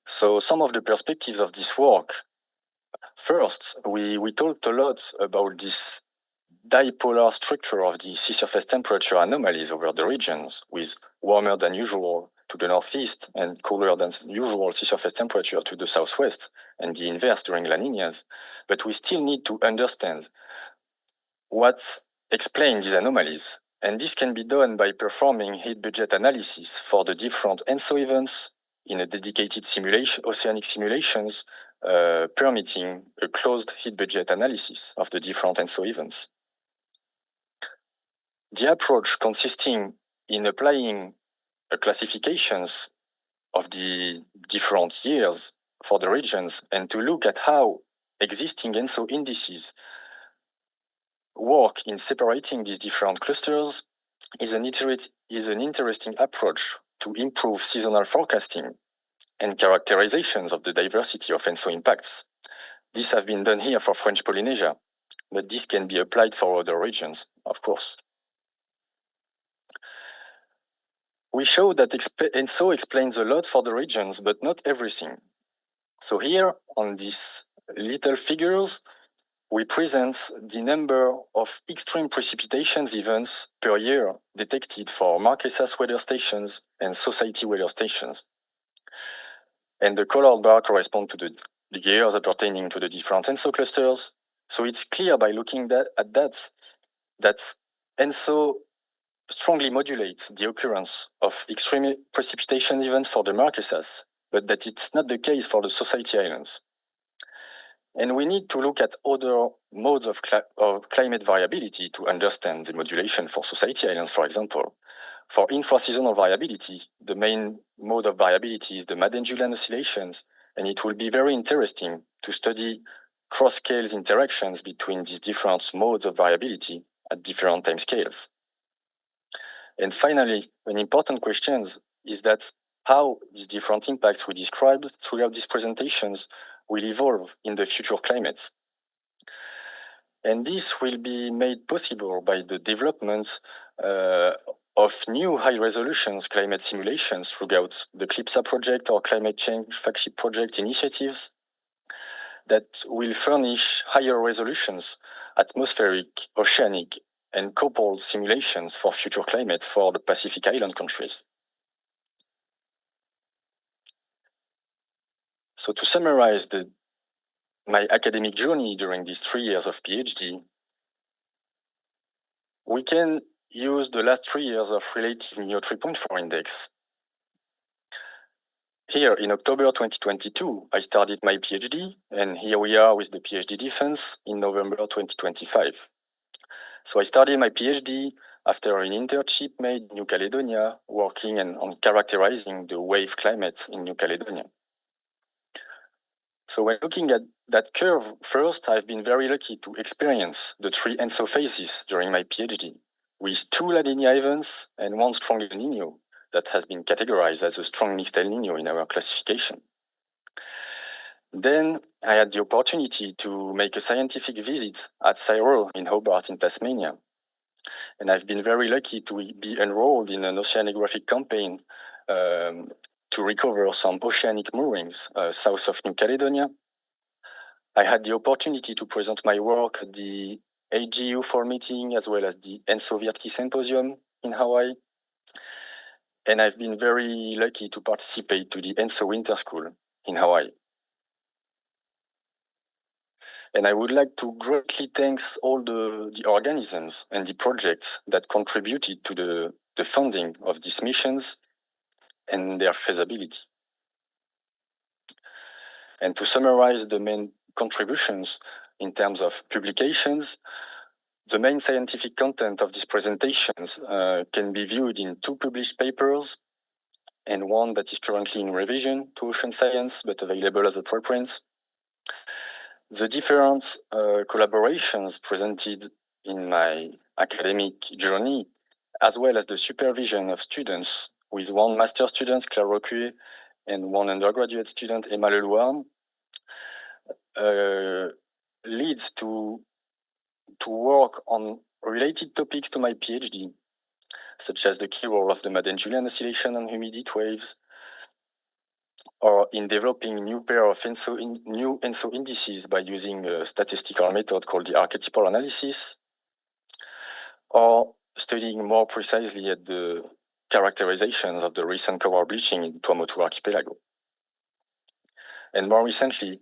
So some of the perspectives of this work. First, we talked a lot about this dipolar structure of the sea surface temperature anomalies over the regions, with warmer than usual to the northeast and cooler than usual sea surface temperature to the southwest, and the inverse during La Niñas. But we still need to understand what explains these anomalies. And this can be done by performing heat budget analysis for the different ENSO events in a dedicated simulation, oceanic simulations, permitting a closed heat budget analysis of the different ENSO events. The approach consisting in applying classifications of the different years for the regions and to look at how existing ENSO indices work in separating these different clusters is an interesting approach to improve seasonal forecasting and characterizations of the diversity of ENSO impacts. This has been done here for French Polynesia, but this can be applied for other regions, of course. We show that ENSO explains a lot for the regions, but not everything. So here on these little figures, we present the number of extreme precipitation events per year detected for Marquesas weather stations and Society weather stations. And the colored bar corresponds to the years pertaining to the different ENSO clusters. So it's clear by looking at that ENSO strongly modulates the occurrence of extreme precipitation events for the Marquesas, but that it's not the case for the Society Islands. And we need to look at other modes of climate variability to understand the modulation for Society Islands, for example. For intra-seasonal variability, the main mode of variability is the Madden-Julian oscillations, and it will be very interesting to study cross-scale interactions between these different modes of variability at different time scales. And finally, an important question is that how these different impacts we described throughout these presentations will evolve in the future climates. And this will be made possible by the development of new high-resolution climate simulations throughout the CLIPSA project or climate change flagship project initiatives that will furnish higher resolutions, atmospheric, oceanic, and coupled simulations for future climate for the Pacific Island countries. So to summarize my academic journey during these 3 years of PhD, we can use the last 3 years of relative Niño 3.4 index. Here in October 2022, I started my PhD, and here we are with the PhD defense in November 2025. So I started my PhD after an internship made in New Caledonia, working on characterizing the wave climate in New Caledonia. So when looking at that curve, first, I've been very lucky to experience the 3 ENSO phases during my PhD, with 2 La Niña events and 1 strong El Niño that has been categorized as a strong mixed El Niño in our classification. Then I had the opportunity to make a scientific visit at Cyril in Hobart in Tasmania. And I've been very lucky to be enrolled in an oceanographic campaign to recover some oceanic moorings south of New Caledonia. I had the opportunity to present my work at the AGU4 meeting as well as the ENSO Virki Symposium in Hawaii. And I've been very lucky to participate to the ENSO Winter School in Hawaii. And I would like to greatly thank all the organisms and the projects that contributed to the funding of these missions and their feasibility. And to summarize the main contributions in terms of publications, the main scientific content of these presentations can be viewed in 2 published papers and 1 that is currently in revision to Ocean Science, but available as a preprint. The different collaborations presented in my academic journey, as well as the supervision of students, with 1 master student, Claire Rocuet, and 1 undergraduate student, Emma Leloir, leads to work on related topics to my PhD, such as the key role of the Madden-Julian oscillation on humid heat waves, or in developing new pair of new ENSO indices by using a statistical method called the archetypal analysis, or studying more precisely at the characterizations of the recent coral bleaching in Tuamotu archipelago. And more recently,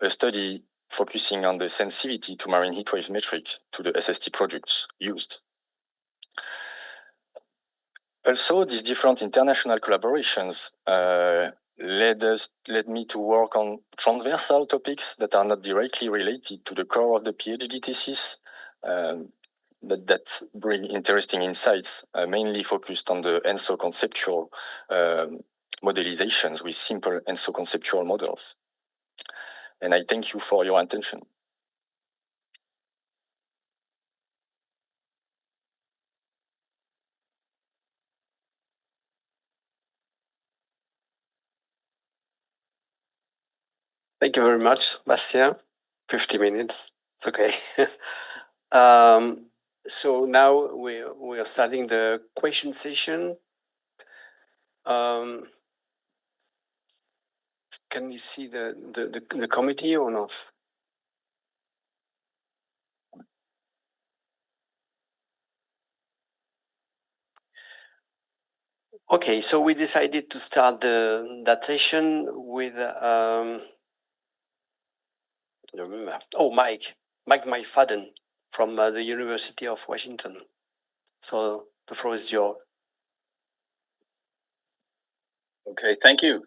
a study focusing on the sensitivity to marine heatwave metric to the SST products used. Also, these different international collaborations led me to work on transversal topics that are not directly related to the core of the PhD thesis, but that bring interesting insights, mainly focused on the ENSO conceptual modelizations with simple ENSO conceptual models. And I thank you for your attention. Thank you very much, Bastien. 50 minutes, it's okay. So now we are starting the question session. Can you see the committee or not? Okay, so we decided to start that session with Mike Myfadden from the University of Washington. So the floor is yours. Okay, thank you.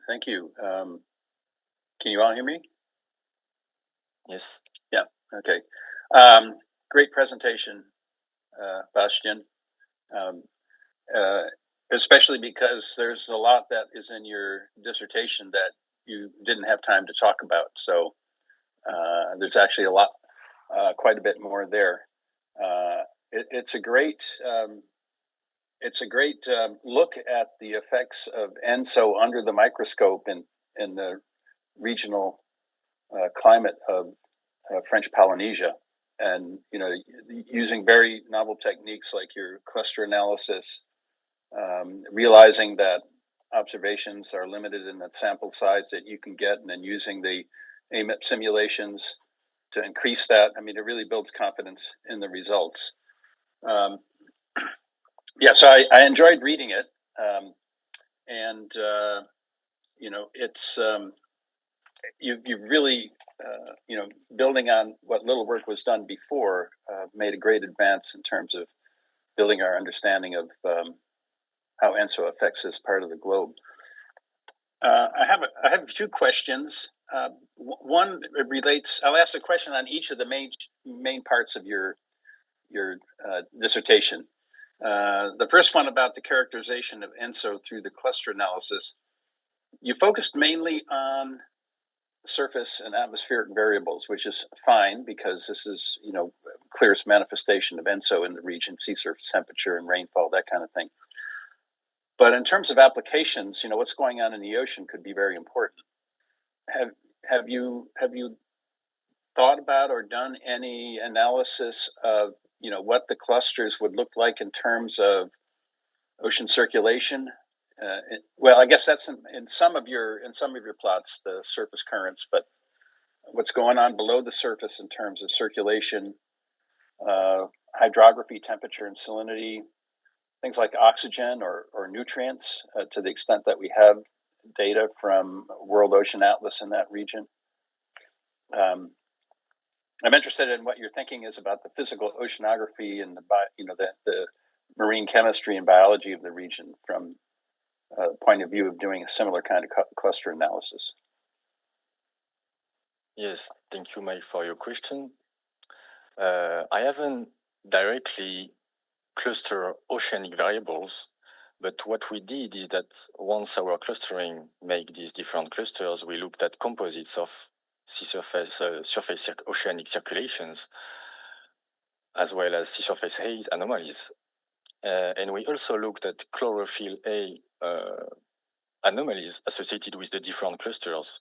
Can you all hear me? Yes. Yeah, okay. Great presentation, Bastien. Especially because there's a lot that is in your dissertation that you didn't have time to talk about. So there's actually a lot, quite a bit more there. It's a great look at the effects of ENSO under the microscope in the regional climate of French Polynesia, and using very novel techniques like your cluster analysis, realizing that observations are limited in the sample size that you can get, and then using the AMIP simulations to increase that. I mean, it really builds confidence in the results. Yeah, so I enjoyed reading it, and it's you really building on what little work was done before, made a great advance in terms of building our understanding of how ENSO affects this part of the globe. I have 2 questions. One relates. I'll ask a question on each of the main parts of your dissertation. The first one about the characterization of ENSO through the cluster analysis. You focused mainly on surface and atmospheric variables, which is fine because this is clearest manifestation of ENSO in the region: sea surface temperature and rainfall, that kind of thing. But in terms of applications, what's going on in the ocean could be very important. Have you thought about or done any analysis of what the clusters would look like in terms of ocean circulation? Well, I guess that's in some of your plots, the surface currents, but what's going on below the surface in terms of circulation, hydrography, temperature, and salinity, things like oxygen or nutrients, to the extent that we have data from World Ocean Atlas in that region. I'm interested in what your thinking is about the physical oceanography and the marine chemistry and biology of the region from the point of view of doing a similar kind of cluster analysis. Yes, thank you, Mike, for your question. I haven't directly clustered oceanic variables, but what we did is that once our clustering made these different clusters, we looked at composites of sea surface oceanic circulations, as well as sea surface haze anomalies. And we also looked at chlorophyll A anomalies associated with the different clusters.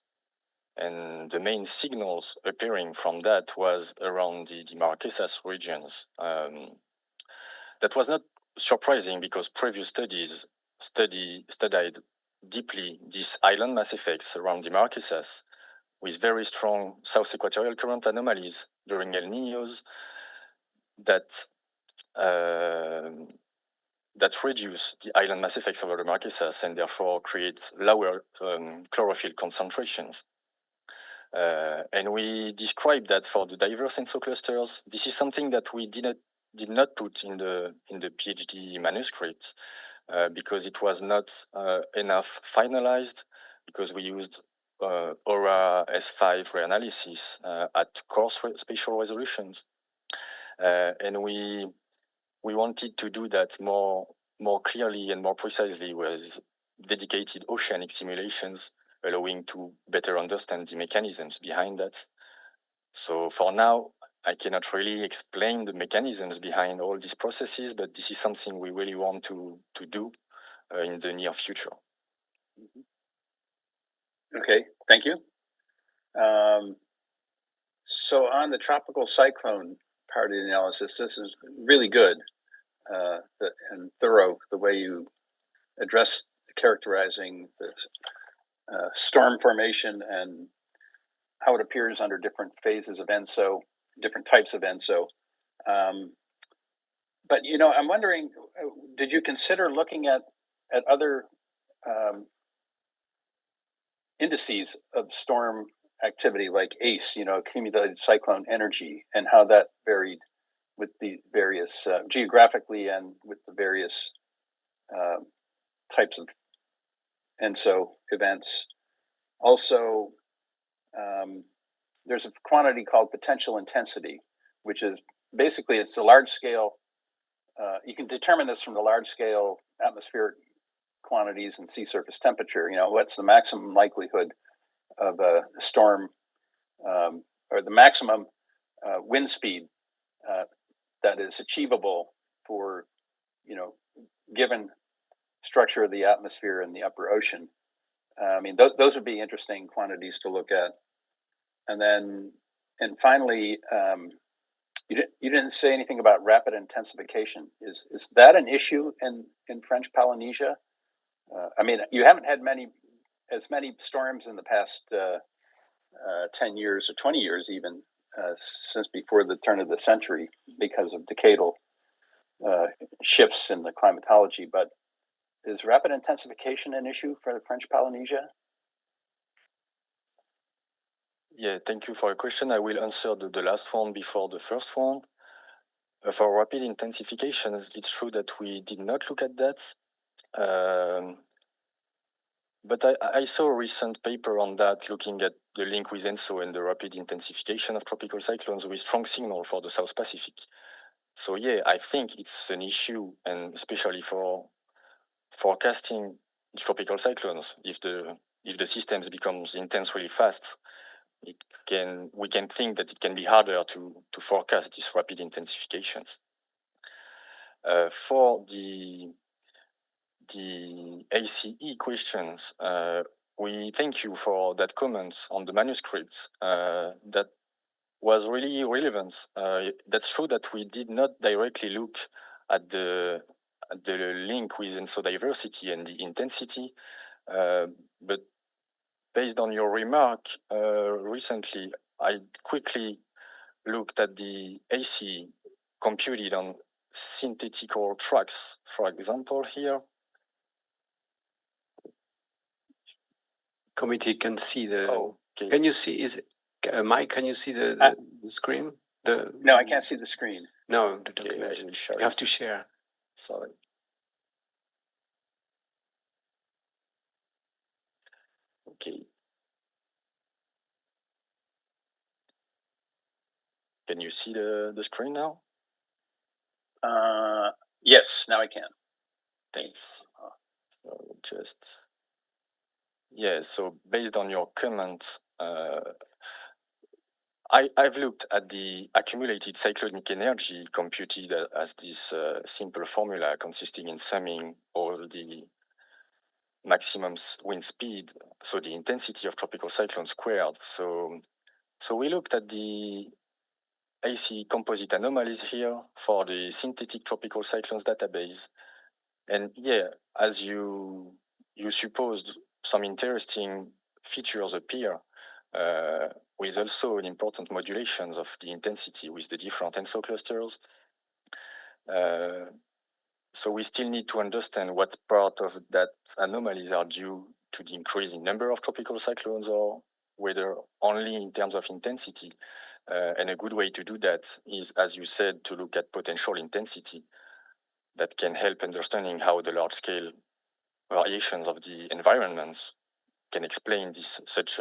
And the main signals appearing from that was around the Marquesas regions. That was not surprising because previous studies studied deeply these island mass effects around the Marquesas with very strong south equatorial current anomalies during El Niños that reduce the island mass effects over the Marquesas and therefore create lower chlorophyll concentrations. And we described that for the diverse ENSO clusters. This is something that we did not put in the PhD manuscript because it was not enough finalized, because we used Aura S5 reanalysis at coarse spatial resolutions, and we wanted to do that more clearly and more precisely with dedicated oceanic simulations, allowing to better understand the mechanisms behind that. So for now, I cannot really explain the mechanisms behind all these processes, but this is something we really want to do in the near future. Okay, thank you. So on the tropical cyclone part of the analysis, this is really good and thorough, the way you address characterizing the storm formation and how it appears under different phases of ENSO, different types of ENSO. But I'm wondering, did you consider looking at other indices of storm activity like ACE, accumulated cyclone energy, and how that varied with the various geographically and with the various types of ENSO events? Also, there's a quantity called potential intensity, which is basically it's the large scale. You can determine this from the large scale atmospheric quantities and sea surface temperature. What's the maximum likelihood of a storm or the maximum wind speed that is achievable for given structure of the atmosphere in the upper ocean. Those would be interesting quantities to look at. And finally, you didn't say anything about rapid intensification. Is that an issue in French Polynesia? You haven't had as many storms in the past 10 years or 20 years even since before the turn of the century because of decadal shifts in the climatology. But is rapid intensification an issue for the French Polynesia? Yeah, thank you for your question. I will answer the last one before the first one. For rapid intensifications, it's true that we did not look at that. But I saw a recent paper on that, looking at the link with ENSO and the rapid intensification of tropical cyclones with strong signal for the South Pacific. So yeah, I think it's an issue, and especially for forecasting tropical cyclones. If the systems becomes intense really fast, we can think that it can be harder to forecast these rapid intensifications. For the ACE questions, we thank you for that comment on the manuscript. That was really relevant. That's true that we did not directly look at the link with ENSO diversity and the intensity, but based on your remark recently, I quickly looked at the ACE computed on synthetical tracks, for example, here. Committee can see the. Oh, okay. Can you see? Is it? Mike, can you see the screen? No, I can't see the screen. No, the document. You have to share. Sorry. Okay. Can you see the screen now? Yes, now I can. Thanks. So just, yeah, so based on your comment, I've looked at the accumulated cyclonic energy computed as this simple formula consisting in summing all the maximum wind speed, so the intensity of tropical cyclones squared. So we looked at the AC composite anomalies here for the synthetic tropical cyclones database. And yeah, as you supposed, some interesting features appear with also an important modulations of the intensity with the different ENSO clusters. So we still need to understand what part of that anomalies are due to the increase in number of tropical cyclones or whether only in terms of intensity. And a good way to do that is, as you said, to look at potential intensity that can help understanding how the large-scale variations of the environments can explain this such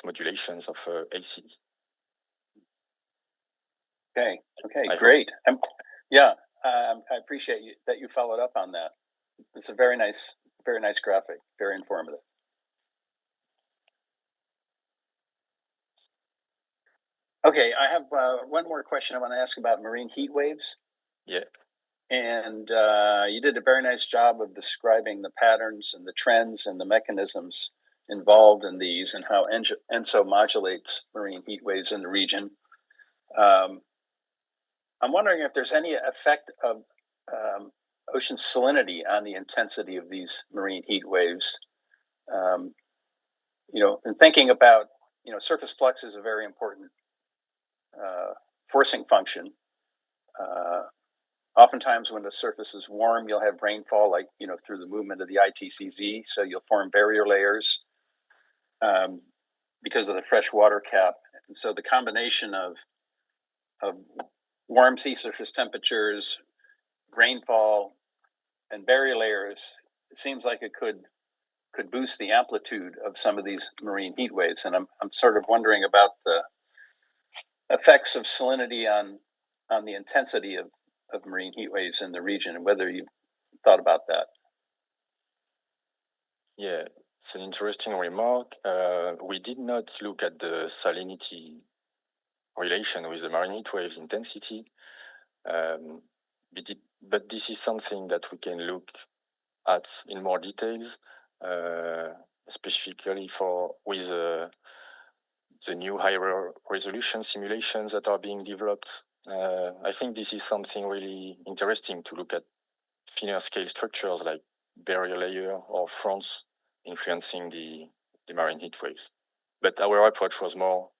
modulations of AC. Okay, great. Yeah, I appreciate that you followed up on that. It's a very nice graphic, very informative. Okay, I have one more question I want to ask about marine heat waves. Yeah. And you did a very nice job of describing the patterns and the trends and the mechanisms involved in these and how ENSO modulates marine heat waves in the region. I'm wondering if there's any effect of ocean salinity on the intensity of these marine heat waves. And thinking about, surface flux is a very important forcing function. Oftentimes when the surface is warm, you'll have rainfall, like, through the movement of the ITCZ. So you'll form barrier layers because of the fresh water cap. And so the combination of warm sea surface temperatures, rainfall, and barrier layers, it seems like it could boost the amplitude of some of these marine heat waves. And I'm sort of wondering about the effects of salinity on the intensity of marine heat waves in the region and whether you thought about that. Yeah, it's an interesting remark. We did not look at the salinity relation with the marine heat waves intensity, but this is something that we can look at in more details, specifically with the new higher resolution simulations that are being developed. I think this is something really interesting to look at thinner scale structures like barrier layer or fronts influencing the marine heat waves. But our approach was more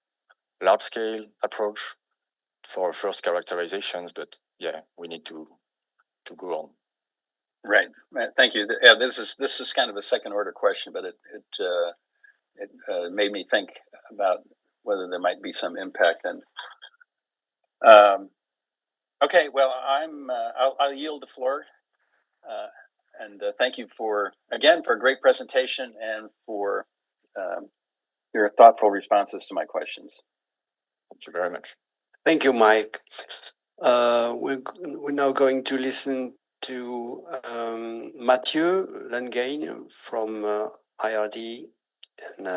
large scale approach for first characterizations, but yeah, we need to go on. Right. Thank you. Yeah, this is kind of a second order question, but it made me think about whether there might be some impact. And okay, well, I'll yield the floor. And thank you for a great presentation and for your thoughtful responses to my questions. Thank you very much. Thank you, Mike. We're now going to listen to Mathieu Langagne from IRD and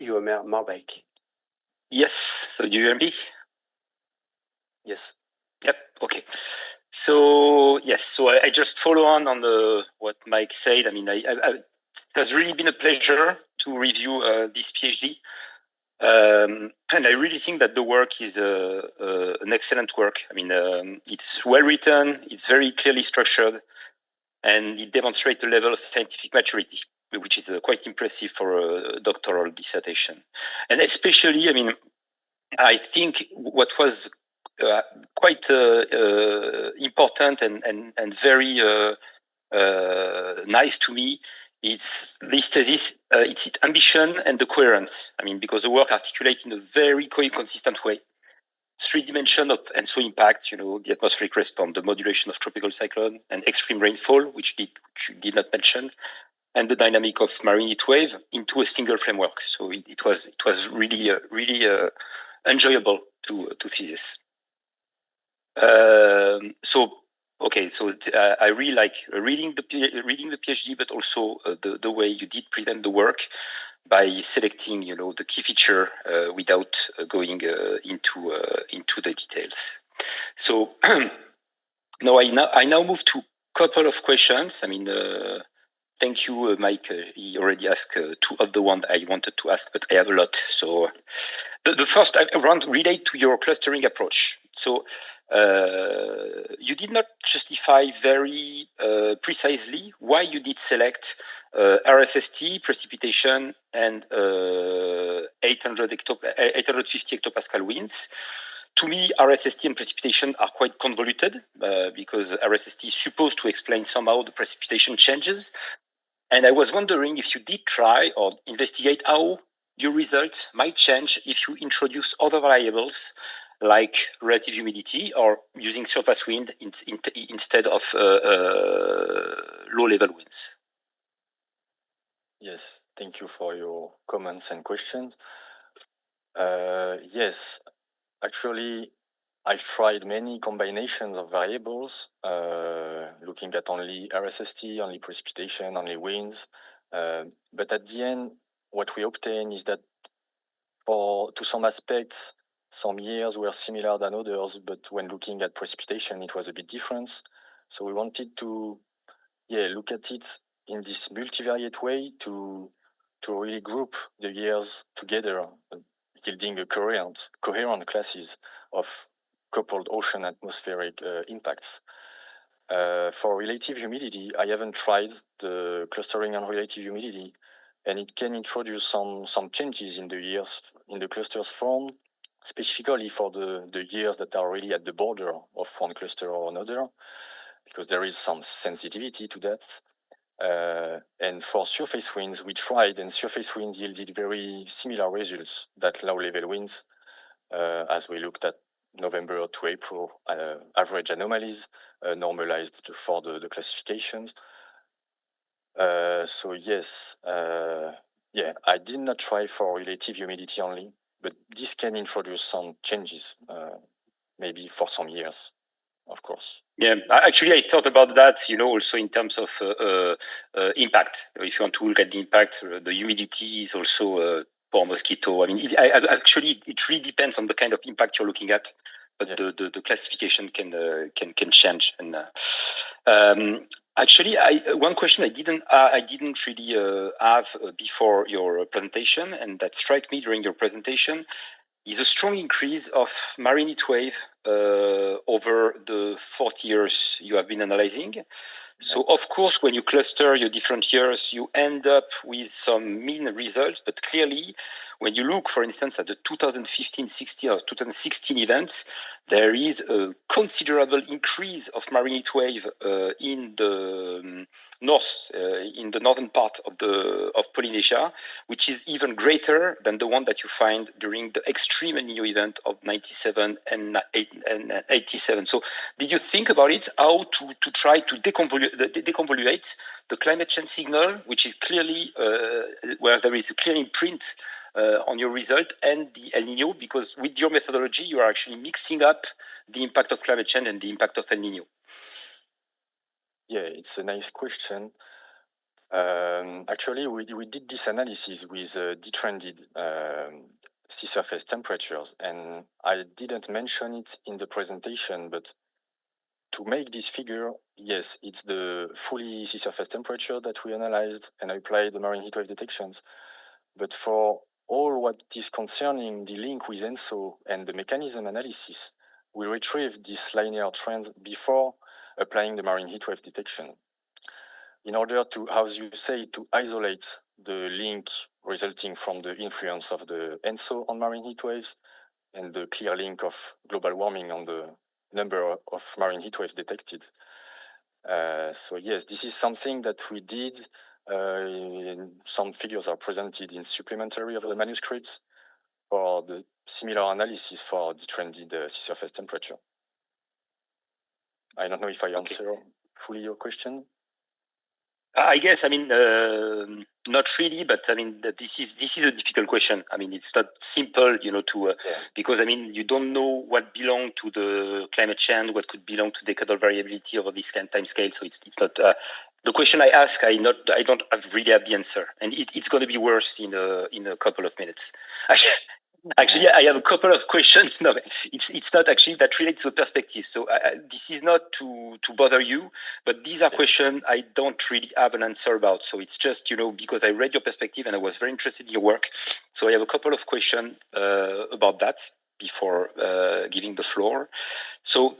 UMR Marbeck. Yes. So do you hear me? Yes. Yep. Okay. So yes. So I just follow on what Mike said. I mean, it has really been a pleasure to review this PhD, and I really think that the work is an excellent work. I mean, it's well written, it's very clearly structured, and it demonstrates a level of scientific maturity, which is quite impressive for a doctoral dissertation. And especially, I mean, I think what was quite important and very nice to me It's this thesis, it's its ambition and the coherence. I mean, because the work articulates in a very consistent way 3 dimensions of ENSO impact, the atmospheric response, the modulation of tropical cyclone and extreme rainfall, which you did not mention, and the dynamic of marine heat wave into a single framework. So it was really enjoyable to see this. I really like reading the PhD, but also the way you did present the work by selecting, the key feature without going into the details. So now I now move to a couple of questions. I mean, thank you, Mike. He already asked 2 of the ones I wanted to ask, but I have a lot. So the first round relate to your clustering approach. So you did not justify very precisely why you did select RSST, precipitation, and 850 hectopascal winds. To me, RSST and precipitation are quite convoluted because RSST is supposed to explain somehow the precipitation changes. And I was wondering if you did try or investigate how your results might change if you introduce other variables like relative humidity or using surface wind instead of low-level winds. Yes, thank you for your comments and questions. Yes, actually, I've tried many combinations of variables, looking at only RSST, only precipitation, only winds. But at the end, what we obtain is that to some aspects, some years were similar than others, but when looking at precipitation, it was a bit different. So we wanted to look at it in this multivariate way to really group the years together, yielding a coherent classes of coupled ocean atmospheric impacts. For relative humidity, I haven't tried the clustering on relative humidity, and it can introduce some changes in the years in the clusters formed, specifically for the years that are really at the border of one cluster or another, because there is some sensitivity to that. And for surface winds, we tried, and surface winds yielded very similar results that low-level winds, as we looked at November to April average anomalies normalized for the classifications. So yes, I did not try for relative humidity only, but this can introduce some changes, maybe for some years, of course. Yeah, actually, I thought about that, also in terms of impact. If you want to look at the impact, the humidity is also for mosquito. I mean, it really depends on the kind of impact you're looking at, but the classification can change. And actually, one question I didn't really have before your presentation, and that struck me during your presentation, is a strong increase of marine heat wave over the 40 years you have been analyzing. So, of course, when you cluster your different years, you end up with some mean results. But clearly, when you look, for instance, at the 2015-16 or 2016 events, there is a considerable increase of marine heat wave in the northern part of Polynesia, which is even greater than the one that you find during the extreme El Niño event of 97 and 87. So did you think about it, how to try to deconvolute the climate change signal, which is clearly where there is a clear imprint on your result, and the El Niño, because with your methodology, you are actually mixing up the impact of climate change and the impact of El Niño? Yeah, it's a nice question. Actually, we did this analysis with detrended sea surface temperatures, and I didn't mention it in the presentation, but to make this figure, yes, it's the fully sea surface temperature that we analyzed and applied the marine heatwave detections. But for all what is concerning the link with ENSO and the mechanism analysis, we retrieved this linear trend before applying the marine heatwave detection, in order to, as you say, to isolate the link resulting from the influence of the ENSO on marine heat waves and the clear link of global warming on the number of marine heat waves detected. So yes, this is something that we did Some figures are presented in supplementary of the manuscripts for the similar analysis for the trended sea surface temperature. I don't know if I answer fully your question. I guess, I mean, not really, but I mean, this is a difficult question. I mean, it's not simple, you know, to because I mean, you don't know what belongs to the climate change, what could belong to decadal variability over this kind of time scale. So it's not the question I ask. I don't really have the answer, and it's going to be worse in a couple of minutes. Actually, I have a couple of questions. No, it's not actually that relates to perspective. So this is not to bother you, but these are questions I don't really have an answer about. So it's just, you know, because I read your perspective and I was very interested in your work. So I have a couple of questions about that before giving the floor. So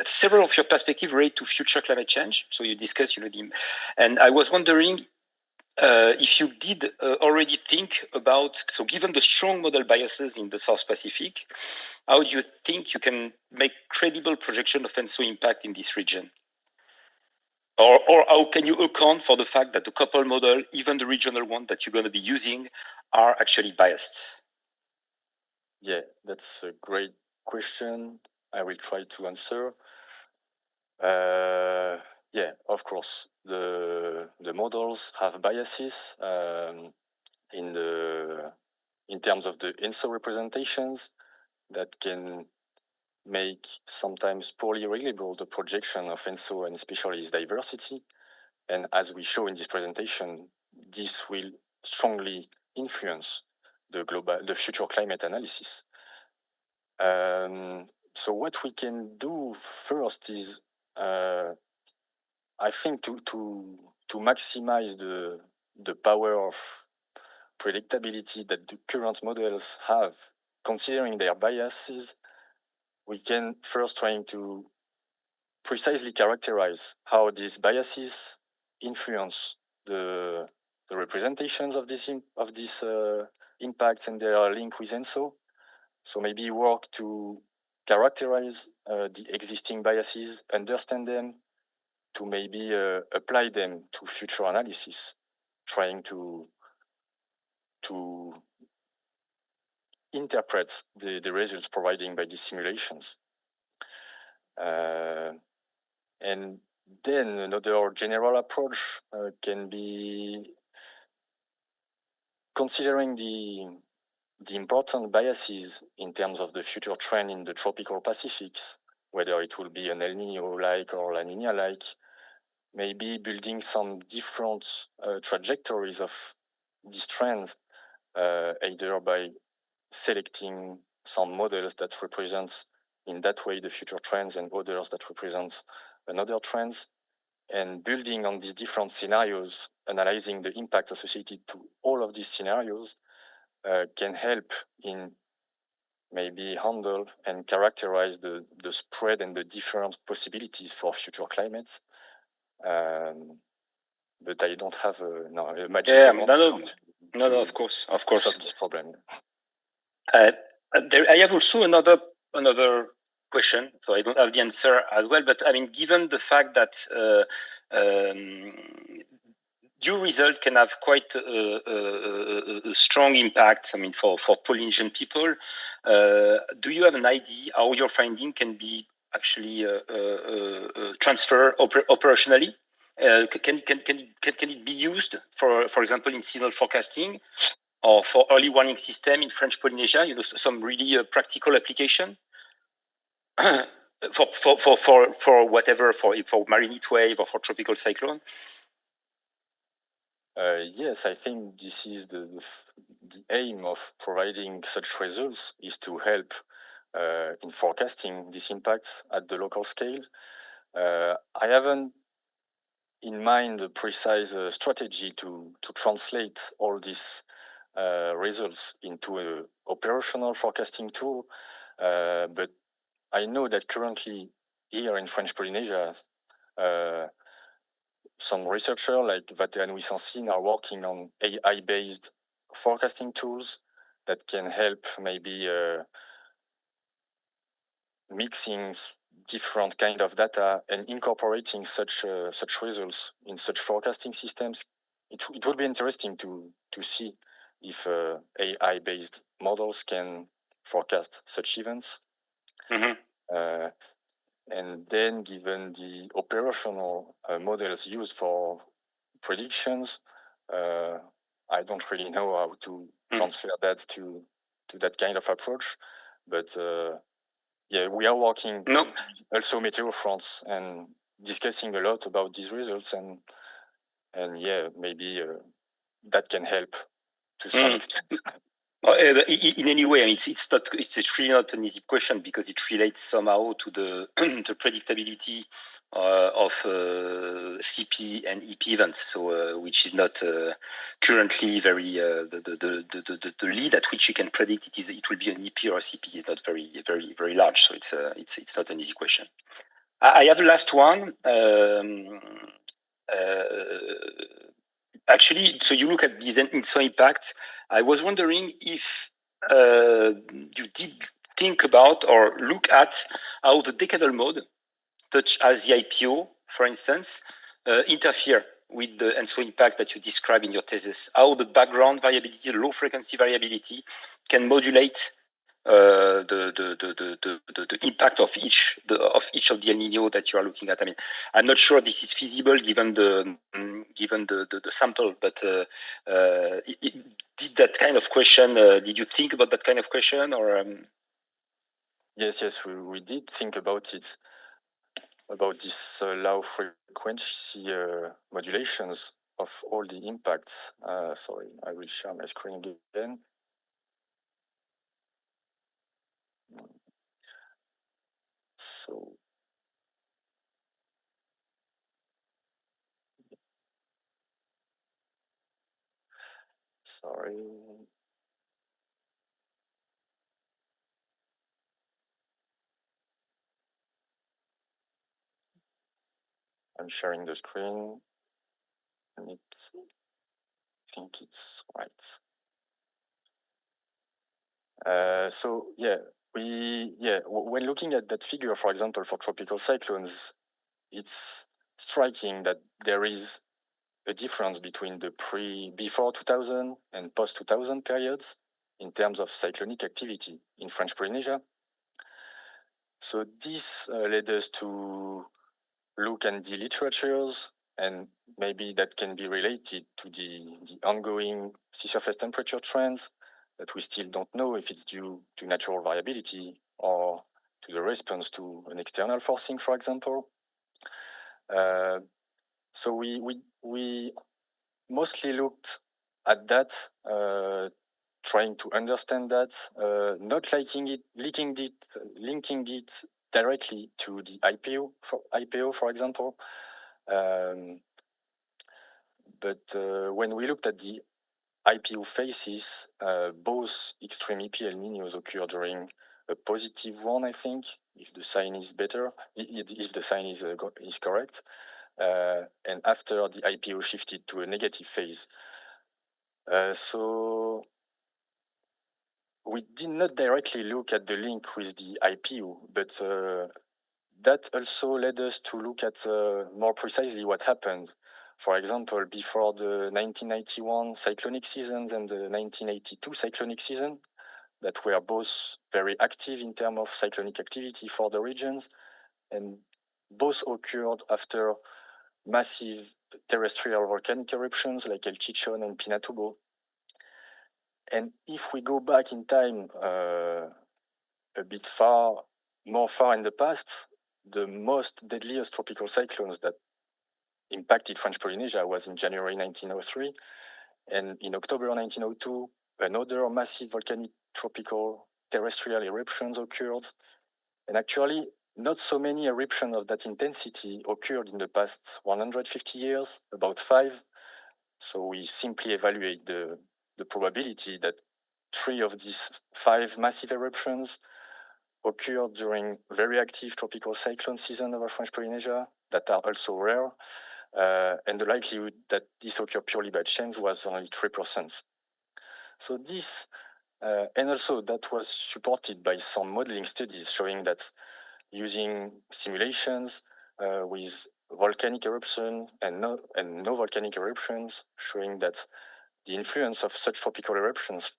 several of your perspectives relate to future climate change. So you discussed, you know, and I was wondering if you did already think about, so given the strong model biases in the South Pacific, how do you think you can make credible projection of ENSO impact in this region? Or how can you account for the fact that the couple model, even the regional one that you're going to be using, are actually biased? Yeah, that's a great question. I will try to answer. Yeah, of course, the models have biases in terms of the ENSO representations that can make sometimes poorly reliable the projection of ENSO and especially its diversity. And as we show in this presentation, this will strongly influence the future climate analysis. So what we can do first is, I think, to maximize the power of predictability that the current models have, considering their biases, we can first try to precisely characterize how these biases influence the representations of these impacts and their link with ENSO. So maybe work to characterize the existing biases, understand them, to maybe apply them to future analysis, trying to interpret the results provided by these simulations. And then another general approach can be considering the important biases in terms of the future trend in the tropical Pacifics, whether it will be an El Niño-like or La Niña-like, maybe building some different trajectories of these trends, either by selecting some models that represent in that way the future trends and others that represent another trends, and building on these different scenarios, analyzing the impact associated to all of these scenarios can help in maybe handle and characterize the spread and the different possibilities for future climates. But I don't have a magic answer. No, of course. Solve this problem. I have also another question, so I don't have the answer as well. But I mean, given the fact that your result can have quite a strong impact, I mean, for Polynesian people, do you have an idea how your finding can be actually transferred operationally? Can it be used, for example, in seasonal forecasting or for early warning system in French Polynesia? You know, some really practical application for whatever, for marine heat wave or for tropical cyclone. Yes, I think this is the aim of providing such results, is to help in forecasting these impacts at the local scale. I haven't in mind a precise strategy to translate all these results into an operational forecasting tool, but I know that currently here in French Polynesia, some researchers like Vatean Wissansin are working on AI-based forecasting tools that can help maybe mixing different kind of data and incorporating such results in such forecasting systems it would be interesting to see if AI-based models can forecast such events. And then, given the operational models used for predictions, I don't really know how to transfer that to that kind of approach. But yeah, we are working also Météo-France and discussing a lot about these results, and yeah, maybe that can help to some extent. In any way, I mean, it's really not an easy question because it relates somehow to the the predictability of CP and EP events. So, which is not currently very the lead at which you can predict it will be an EP or a CP is not very large. So it's not an easy question. I have the last one. Actually, so you look at these ENSO impacts. I was wondering if you did think about or look at how the decadal mode, such as the IPO, for instance, interfere with the ENSO impact that you describe in your thesis. How the background variability, low frequency variability, can modulate the impact of each of the El Nino that you are looking at. I mean, I'm not sure this is feasible given the sample, but did that kind of question? Did you think about that kind of question, or? Yes, we did think about it, about this low frequency modulations of all the impacts. Sorry, I will share my screen again. So, sorry. I'm sharing the screen, and I think it's right. So yeah, when looking at that figure, for example, for tropical cyclones, it's striking that there is a difference between the before 2000 and post 2000 periods in terms of cyclonic activity in French Polynesia. So this led us to look at the literatures, and maybe that can be related to the ongoing sea surface temperature trends that we still don't know if it's due to natural variability or to the response to an external forcing, for example. So we mostly looked at that, trying to understand that, not linking it directly to the IPO, for example. But when we looked at the IPO phases, both extreme EP El Niños occur during a positive one, I think, if the sign is better, if the sign is correct, and after the IPO shifted to a negative phase. So we did not directly look at the link with the IPO, but that also led us to look at more precisely what happened. For example, before the 1991 cyclonic seasons and the 1982 cyclonic season, that were both very active in terms of cyclonic activity for the regions, and both occurred after massive terrestrial volcanic eruptions like El Chichon and Pinatubo. And if we go back in time a bit more far in the past, the most deadliest tropical cyclones that impacted French Polynesia was in January 1903, and in October 1902, another massive volcanic tropical terrestrial eruptions occurred. And actually, not so many eruptions of that intensity occurred in the past 150 years, about 5. So we simply evaluate the probability that 3 of these 5 massive eruptions occurred during very active tropical cyclone season over French Polynesia that are also rare. And the likelihood that this occurred purely by chance was only 3%. So this, and also that was supported by some modeling studies showing that using simulations with volcanic eruption and no volcanic eruptions, showing that the influence of such tropical eruptions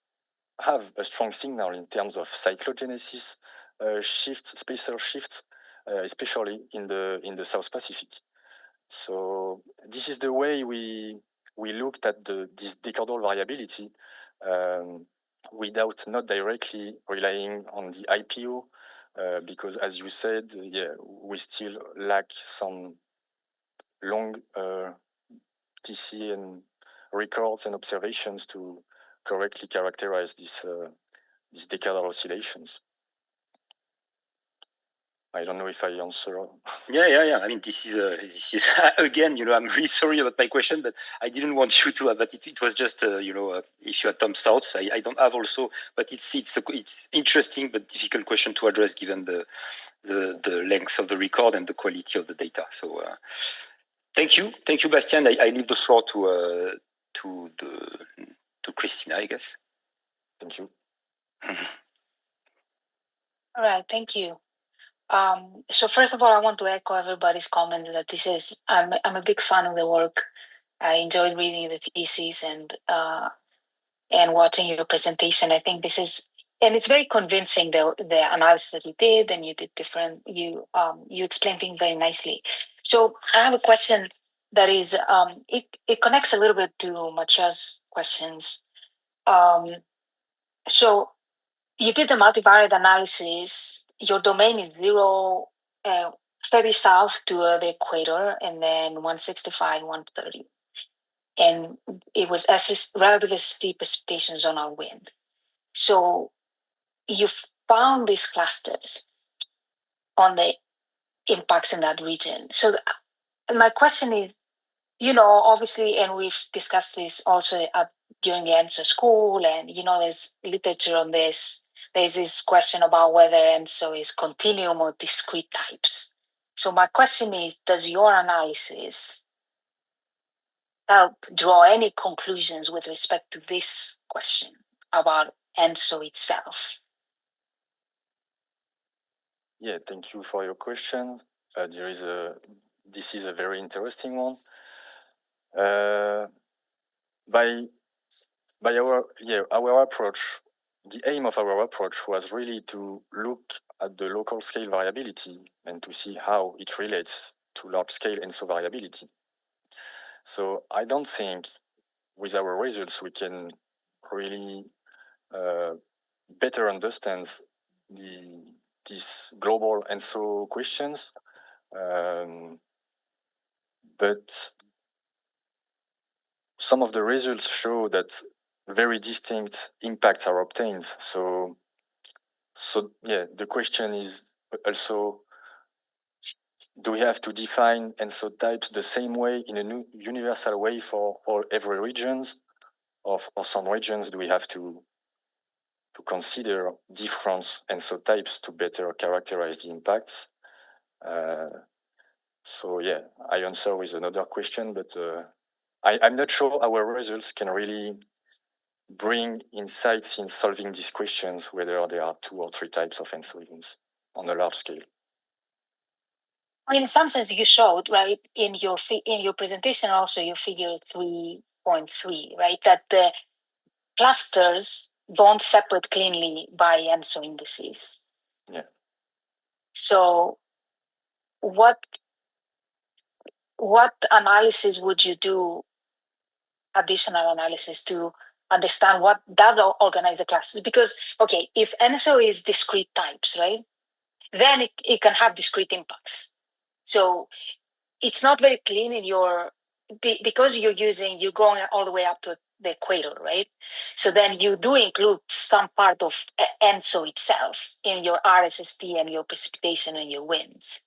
have a strong signal in terms of cyclogenesis shifts, spatial shifts, especially in the South Pacific. So this is the way we looked at this decadal variability without not directly relying on the IPO, because as you said, we still lack some long TC and records and observations to correctly characterize these decadal oscillations. I don't know if I answer. Yeah. I mean, this is again, I'm really sorry about my question, but I didn't want you to have. But it was just, if you had some thoughts, I don't have also. But it's interesting but difficult question to address given the length of the record and the quality of the data. So, thank you, Bastien. I leave the floor to Christina, I guess. Thank you. All right, thank you. So first of all, I want to echo everybody's comment that I'm a big fan of the work. I enjoyed reading the thesis and watching your presentation. I think this is, and it's very convincing, the analysis that you did, and you did different, you explained things very nicely. So I have a question that is, it connects a little bit to Matthias' questions. So you did the multivariate analysis. Your domain is 30 south to the equator, and then 165, 130. And it was relatively steep precipitation zonal wind. So you found these clusters on the impacts in that region. So my question is, obviously, and we've discussed this also during the ENSO school, and, there's literature on this. There's this question about whether ENSO is continuum or discrete types. So my question is, does your analysis help draw any conclusions with respect to this question about ENSO itself? Yeah, thank you for your question. This is a very interesting one. By our approach, the aim of our approach was really to look at the local scale variability and to see how it relates to large scale ENSO variability. So I don't think with our results we can really better understand these global ENSO questions, but some of the results show that very distinct impacts are obtained. So the question is also, do we have to define ENSO types the same way in a universal way for every regions, or for some regions do we have to consider different ENSO types to better characterize the impacts? I answer with another question, but I'm not sure our results can really bring insights in solving these questions, whether there are 2 or 3 types of ENSO events on a large scale. In some sense, you showed, right, in your presentation, also your figure 3.3, right, that the clusters don't separate cleanly by ENSO indices. Yeah. So what analysis would you do, additional analysis, to understand what does organize the clusters? Because, okay, if ENSO is discrete types, right, then it can have discrete impacts. So it's not very clean in because you're going all the way up to the equator, right? So then you do include some part of ENSO itself in your RSST and your precipitation and your winds.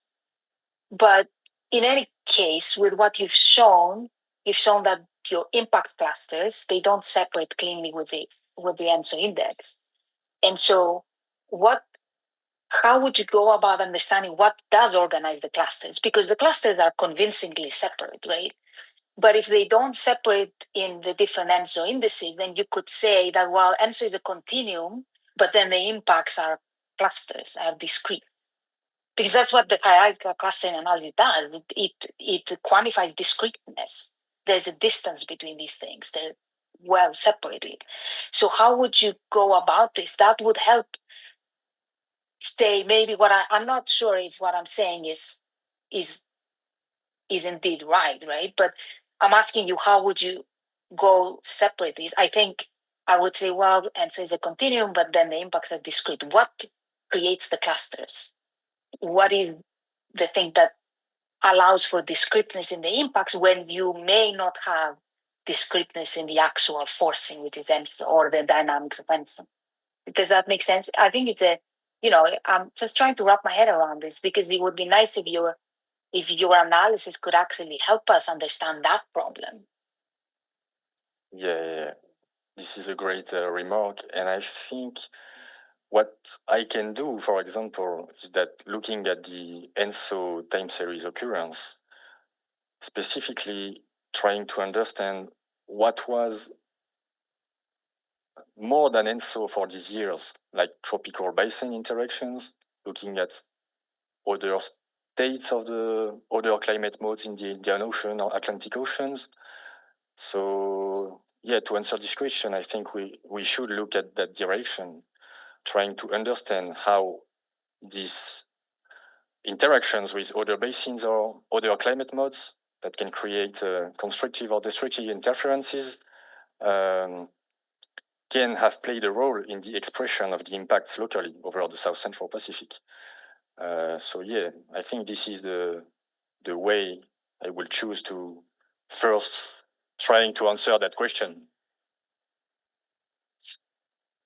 But in any case, with what you've shown that your impact clusters, they don't separate cleanly with the ENSO index. And so how would you go about understanding what does organize the clusters? Because the clusters are convincingly separate, right? But if they don't separate in the different ENSO indices, then you could say that, well, ENSO is a continuum, but then the impacts are clusters, are discrete. because that's what the hierarchical clustering analogy does. It quantifies discreteness. There's a distance between these things. They're well separated. So how would you go about this? That would help stay. Maybe I'm not sure if what I'm saying is indeed right? But I'm asking you, how would you go separate these? I think I would say, well, ENSO is a continuum, but then the impacts are discrete. What creates the clusters? What is the thing that allows for discreteness in the impacts when you may not have discreteness in the actual forcing, which is ENSO, or the dynamics of ENSO? Does that make sense? I think it's I'm just trying to wrap my head around this, because it would be nice if your analysis could actually help us understand that problem. Yeah. This is a great remark, and I think what I can do, for example, is that looking at the ENSO time series occurrence, specifically trying to understand what was more than ENSO for these years, like tropical basin interactions, looking at other states of the other climate modes in the Indian Ocean or Atlantic Oceans. So yeah, to answer this question, I think we should look at that direction, trying to understand how these interactions with other basins or other climate modes that can create constructive or destructive interferences can have played a role in the expression of the impacts locally over the South Central Pacific. So yeah, I think this is the way I will choose to first trying to answer that question.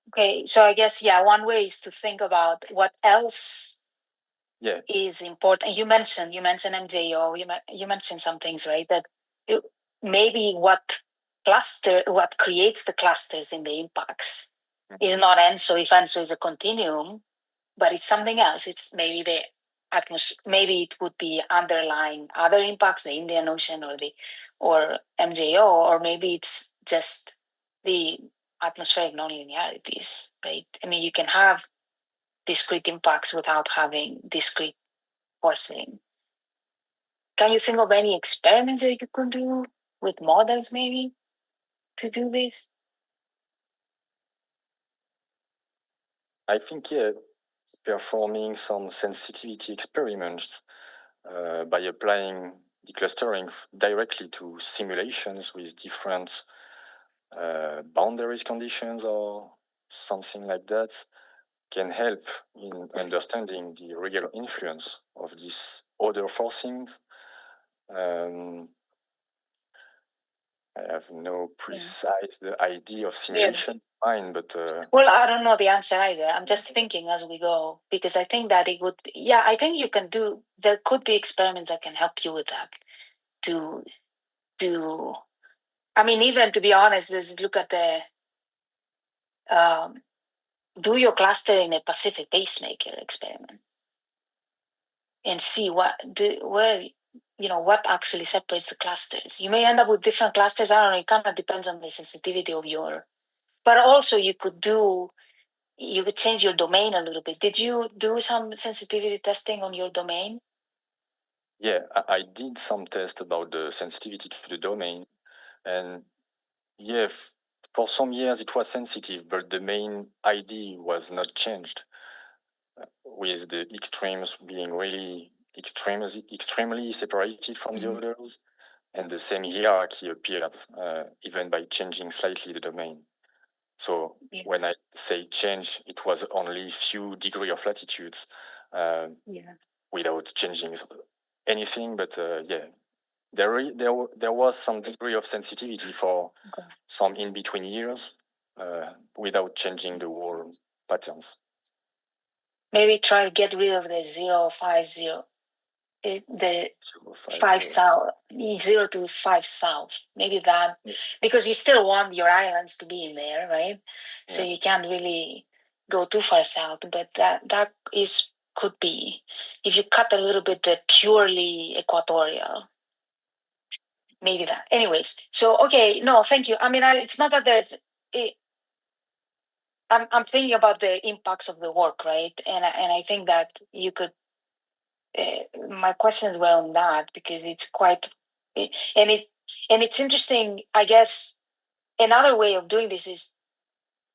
Okay, so I guess, one way is to think about what else is important. You mentioned MJO, you mentioned some things, right? That maybe what creates the clusters in the impacts is not ENSO, if ENSO is a continuum, but it's something else. It's maybe the atmosphere, maybe it would be underlying other impacts, the Indian Ocean or MJO, or maybe it's just the atmospheric nonlinearities, right? I mean, you can have discrete impacts without having discrete forcing. Can you think of any experiments that you could do with models, maybe, to do this? I think, performing some sensitivity experiments by applying the clustering directly to simulations with different boundaries conditions or something like that can help in understanding the real influence of these other forcings. I have no precise idea of simulation in mind, but well, I don't know the answer either. I'm just thinking as we go, because I think that it would. Yeah, I think you can do. There could be experiments that can help you with that. I mean, even to be honest, just look at the. Do your cluster in a Pacific pacemaker experiment, and see what actually separates the clusters. You may end up with different clusters. I don't know. It kind of depends on the sensitivity of your. But also, you could change your domain a little bit. Did you do some sensitivity testing on your domain? Yeah, I did some tests about the sensitivity to the domain, and for some years it was sensitive, but the main ID was not changed, with the extremes being really extremely separated from the others, and the same hierarchy appeared even by changing slightly the domain. So when I say change, it was only few degree of latitudes without changing anything. But there was some degree of sensitivity for some in between years without changing the whole patterns. Maybe try to get rid of the 050. The 5 south, 0 to 5 south, maybe that, because you still want your islands to be in there, right? So you can't really go too far south, but that could be, if you cut a little bit the purely equatorial, maybe that. Anyways, so okay, no, thank you. I mean, it's not that there's. I'm thinking about the impacts of the work, right? And I think that you could my questions were on that because it's quite, and it's interesting. I guess another way of doing this is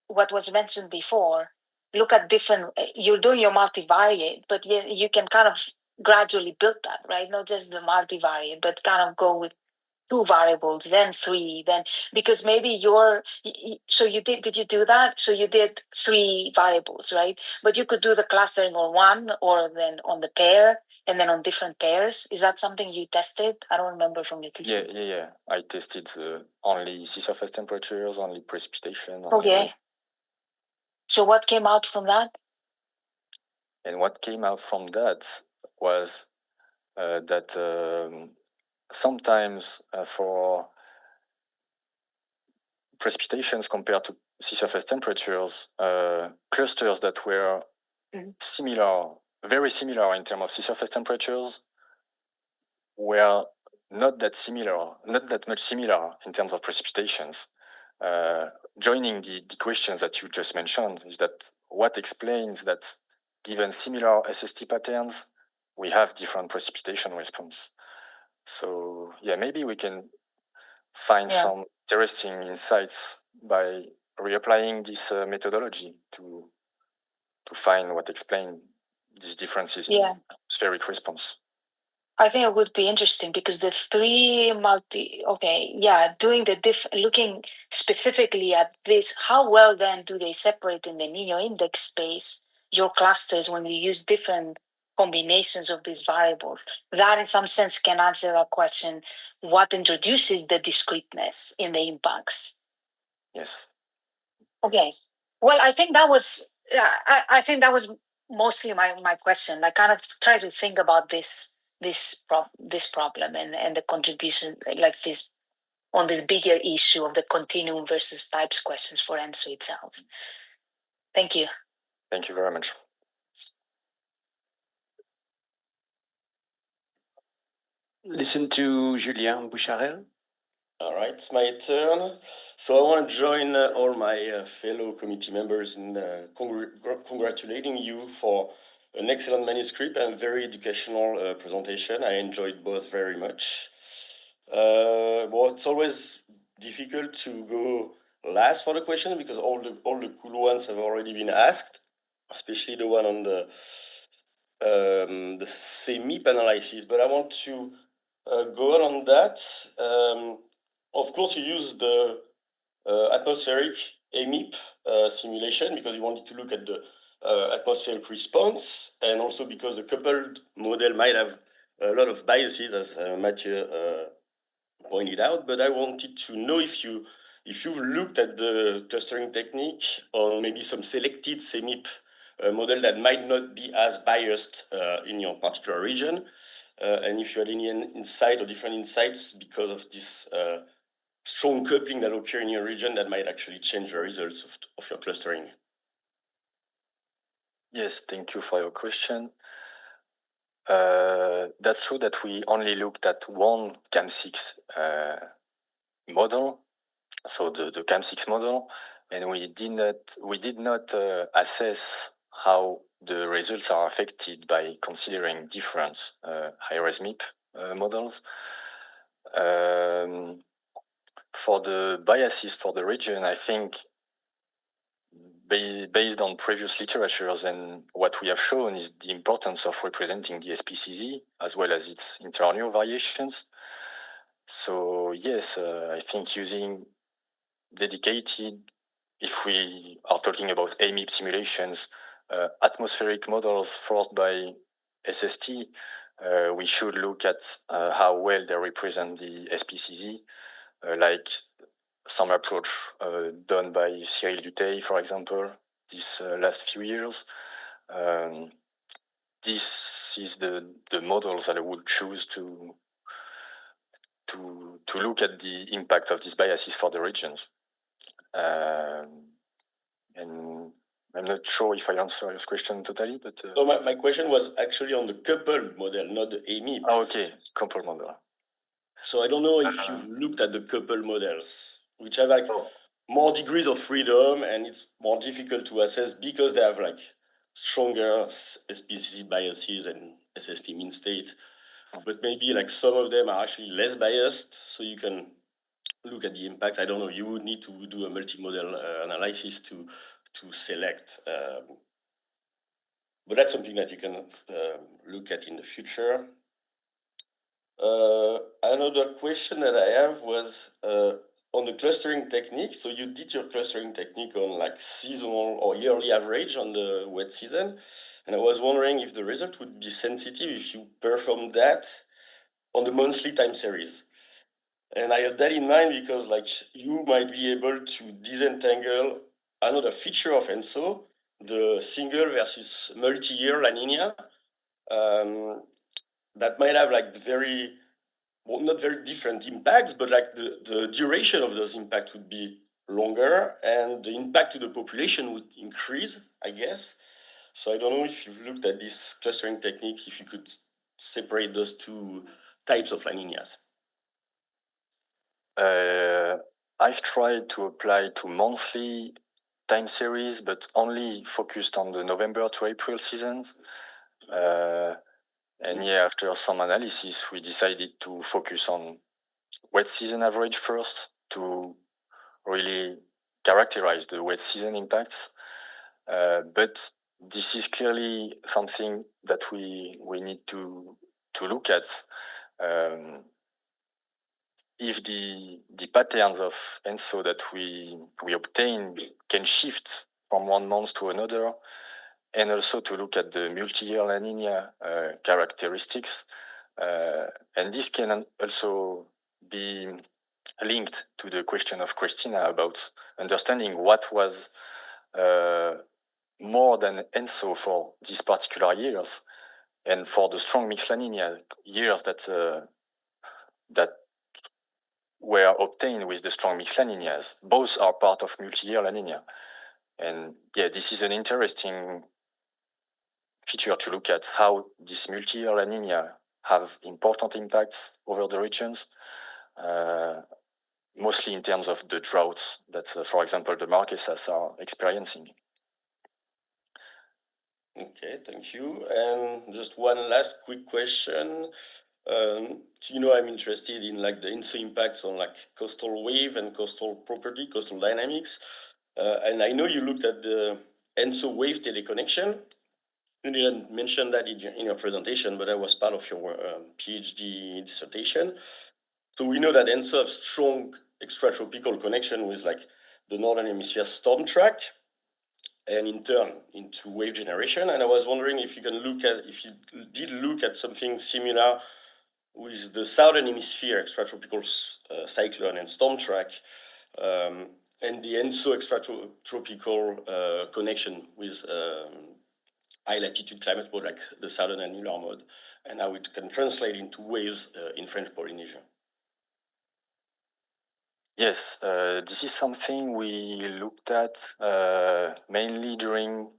what was mentioned before. Look at different. You're doing your multivariate, but you can kind of gradually build that, right? Not just the multivariate, but kind of go with 2 variables, then 3, then because maybe so you did you do that? So you did 3 variables, right? But you could do the clustering on one or then on the pair and then on different pairs. Is that something you tested? I don't remember from your thesis. Yeah. I tested only sea surface temperatures, only precipitation. Okay. So what came out from that? And what came out from that was that sometimes for precipitations compared to sea surface temperatures, clusters that were similar, very similar in terms of sea surface temperatures, were not that much similar in terms of precipitations. Joining the questions that you just mentioned is that what explains that given similar SST patterns, we have different precipitation response. So yeah, maybe we can find some interesting insights by reapplying this methodology to find what explains these differences in atmospheric response. I think it would be interesting because the 3 doing the looking specifically at this, how well then do they separate in the Niño index space your clusters when you use different combinations of these variables? That in some sense can answer that question, what introduces the discreteness in the impacts? Yes. Okay. Well, I think that was mostly my question. I kind of try to think about this problem and the contribution like this on this bigger issue of the continuum versus types questions for ENSO itself. Thank you. Thank you very much. Listen to Julien Boucharel. All right, it's my turn. So I want to join all my fellow committee members in congratulating you for an excellent manuscript and very educational presentation. I enjoyed both very much. Well, it's always difficult to go last for the question because all the cool ones have already been asked, especially the one on the SEMIP analysis. But I want to go on that. Of course, you use the atmospheric EMIP simulation because you wanted to look at the atmospheric response, and also because the coupled model might have a lot of biases, as Mathieu pointed out. But I wanted to know if you've looked at the clustering technique on maybe some selected SEMIP model that might not be as biased in your particular region, and if you had any insight or different insights because of this strong coupling that occur in your region that might actually change the results of your clustering. Yes, thank you for your question. That's true that we only looked at one CAM6 model, so the CAM6 model, and we did not assess how the results are affected by considering different high-res MIP models. For the biases for the region, I think based on previous literatures and what we have shown is the importance of representing the SPCZ as well as its interannual variations. So yes, I think using dedicated, if we are talking about AMIP simulations, atmospheric models forced by SST, we should look at how well they represent the SPCZ, like some approach done by Cyril Dutheil, for example, this last few years. This is the models that I would choose to look at the impact of these biases for the regions. And I'm not sure if I answer your question totally, but... No, my question was actually on the coupled model, not the AMIP. Oh, okay, coupled model. So I don't know if you've looked at the coupled models, which have like more degrees of freedom, and it's more difficult to assess because they have like stronger SPCZ biases and SST mean state, but maybe like some of them are actually less biased, so you can look at the impacts. I don't know, you would need to do a multimodal analysis to select, but that's something that you can look at in the future. Another question that I have was on the clustering technique. So you did your clustering technique on like seasonal or yearly average on the wet season. And I was wondering if the result would be sensitive if you perform that on the monthly time series. And I had that in mind because like you might be able to disentangle another feature of ENSO, the single versus multi-year La Niña, that might have like not very different impacts, but like the duration of those impacts would be longer and the impact to the population would increase, I guess. So I don't know if you've looked at this clustering technique, if you could separate those two types of La Niñas. I've tried to apply to monthly time series, but only focused on the November to April seasons. And yeah, after some analysis, we decided to focus on wet season average first to really characterize the wet season impacts. But this is clearly something that we need to look at. If the patterns of ENSO that we obtain can shift from one month to another, and also to look at the multi-year La Niña characteristics. And this can also be linked to the question of Christina about understanding what was more than ENSO for these particular years, and for the strong mixed La Niña years that were obtained with the strong mixed La Niñas. Both are part of multi-year La Niña. And yeah, this is an interesting feature to look at how this multi-year La Niña have important impacts over the regions, mostly in terms of the droughts that, for example, the Marquesas are experiencing. Okay, thank you. And just one last quick question. I'm interested in like the ENSO impacts on like coastal wave and coastal property, coastal dynamics. And I know you looked at the ENSO wave teleconnection. You didn't mention that in your presentation, but that was part of your PhD dissertation. So we know that ENSO have strong extratropical connection with like the Northern Hemisphere storm track, and in turn into wave generation. And I was wondering if you did look at something similar with the Southern Hemisphere extratropical cyclone and storm track, and the ENSO extratropical connection with high latitude climate mode like the Southern Annular mode, and how it can translate into waves in French Polynesia. Yes, this is something we looked at mainly during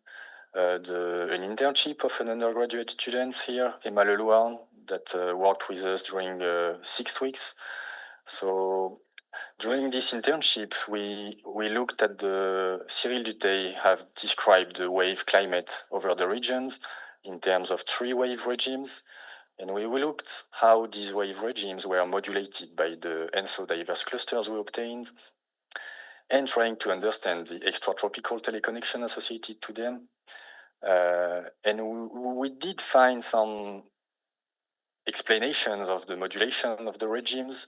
an internship of an undergraduate student here, Emma Lelouarn, that worked with us during 6 weeks. So during this internship, we looked at Cyril Dutheil have described the wave climate over the regions in terms of 3 wave regimes. And we looked how these wave regimes were modulated by the ENSO diverse clusters we obtained, and trying to understand the extratropical teleconnection associated to them. And we did find some explanations of the modulation of the regimes,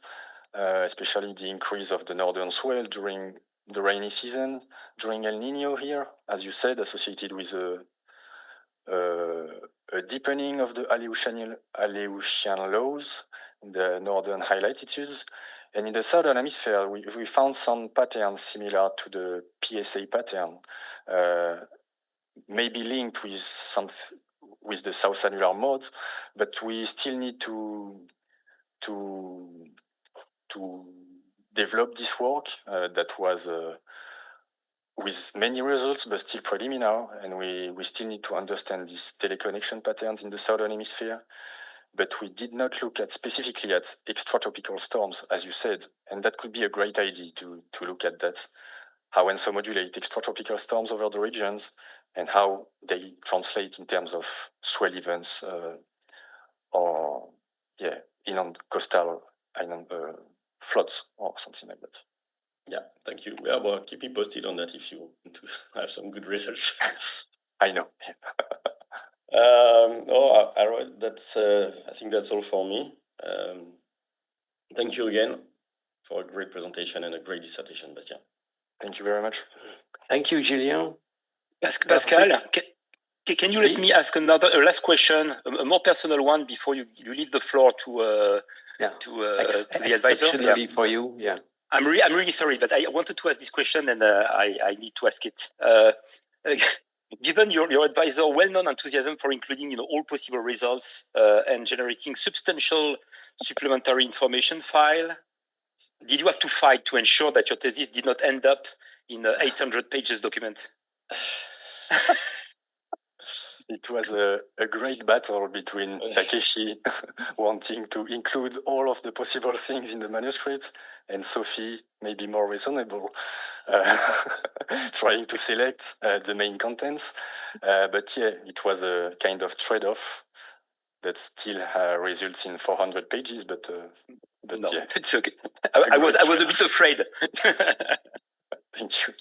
especially the increase of the northern swell during the rainy season, during El Niño here, as you said, associated with a deepening of the Aleutian lows in the northern high latitudes. And in the southern hemisphere, we found some patterns similar to the PSA pattern, maybe linked with the South Annular mode, but we still need to develop this work that was with many results, but still preliminary, and we still need to understand these teleconnection patterns in the southern hemisphere. But we did not look at specifically at extratropical storms, as you said, and that could be a great idea to look at that, how ENSO modulate extratropical storms over the regions and how they translate in terms of swell events or in on coastal island floods or something like that. Yeah, thank you. Yeah, well, keep me posted on that if you want to have some good results. I know. That's. I think that's all for me. Thank you again for a great presentation and a great dissertation, Bastien. Thank you very much. Thank you, Julien. Pascal, can you let me ask a last question, a more personal one, before you leave the floor to the advisor? For you, yeah. I'm really sorry, but I wanted to ask this question, and I need to ask it. Given your advisor well-known enthusiasm for including all possible results and generating substantial supplementary information file, did you have to fight to ensure that your thesis did not end up in an 800 pages document? It was a great battle between Takeshi wanting to include all of the possible things in the manuscript and Sophie, maybe more reasonable, trying to select the main contents. But yeah, it was a kind of trade-off that still results in 400 pages, but no, yeah. It's okay. I was a bit afraid. Thank you.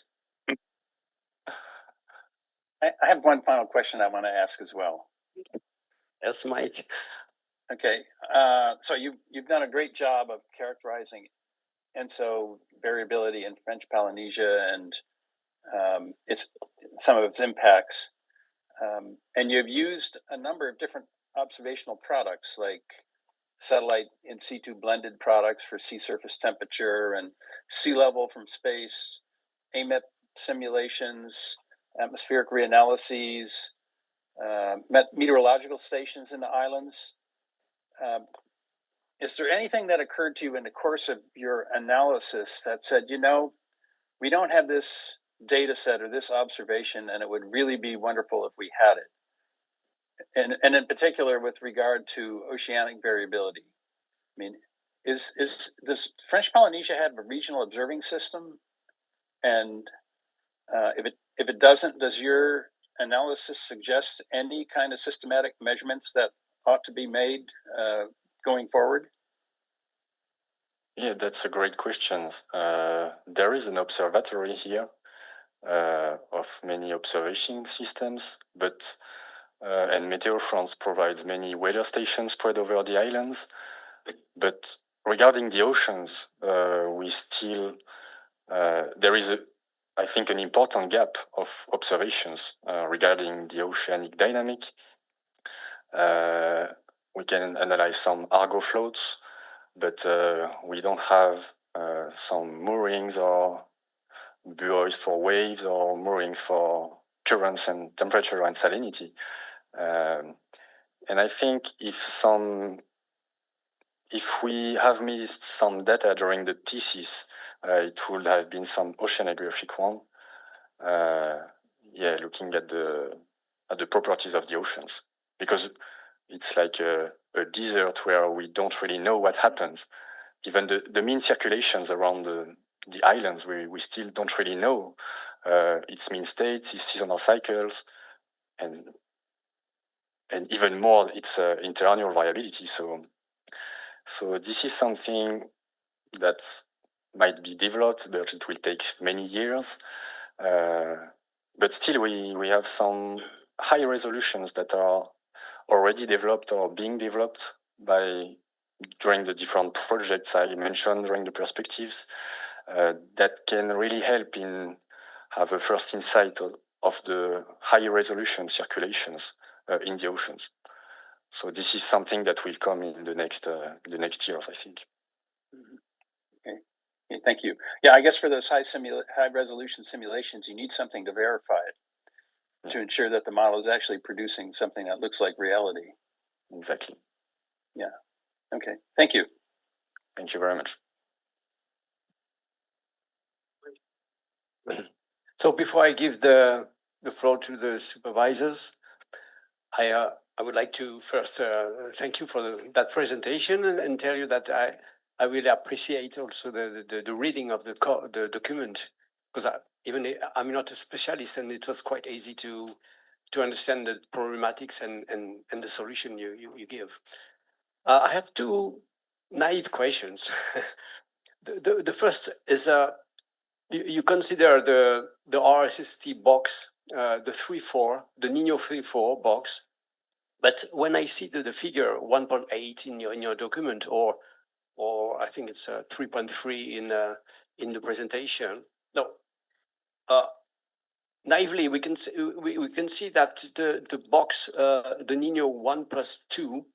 I have one final question I want to ask as well. Yes, Mike. Okay, so you've done a great job of characterizing ENSO variability in French Polynesia and some of its impacts, and you've used a number of different observational products like satellite in situ blended products for sea surface temperature and sea level from space, AMET simulations, atmospheric reanalyses, meteorological stations in the islands. Is there anything that occurred to you in the course of your analysis that said, we don't have this data set or this observation, and it would really be wonderful if we had it? And in particular, with regard to oceanic variability, I mean, does French Polynesia have a regional observing system? And if it doesn't, does your analysis suggest any kind of systematic measurements that ought to be made going forward? Yeah, that's a great question. There is an observatory here of many observation systems, but and Météo-France provides many weather stations spread over the islands. But regarding the oceans, we still there is I think an important gap of observations regarding the oceanic dynamic. We can analyze some Argo floats, but we don't have some moorings or buoys for waves or moorings for currents and temperature and salinity. And I think if we have missed some data during the thesis, it would have been some oceanographic one. Looking at the properties of the oceans, because it's like a desert where we don't really know what happens. Even the mean circulations around the islands, we still don't really know its mean states, its seasonal cycles, and even more its interannual variability. So this is something that might be developed, but it will take many years. But still, we have some high resolutions that are already developed or being developed during the different projects I mentioned during the perspectives that can really help in have a first insight of the high resolution circulations in the oceans. So this is something that will come in the next years, I think. Okay, thank you. Yeah, I guess for those high resolution simulations, you need something to verify it, to ensure that the model is actually producing something that looks like reality. Exactly. Yeah. Okay. Thank you. Thank you very much. So before I give the floor to the supervisors, I would like to first thank you for that presentation and tell you that I really appreciate also the reading of the document, because I'm not a specialist, and it was quite easy to understand the problematics and the solution you give. I have two naive questions. The first is you consider the RSST box, the 3.4, the Niño 3.4 box, but when I see the figure 1.8 in your document, or I think it's 3.3 in the presentation, no. Naively, we can see that the box, the Niño 1+2,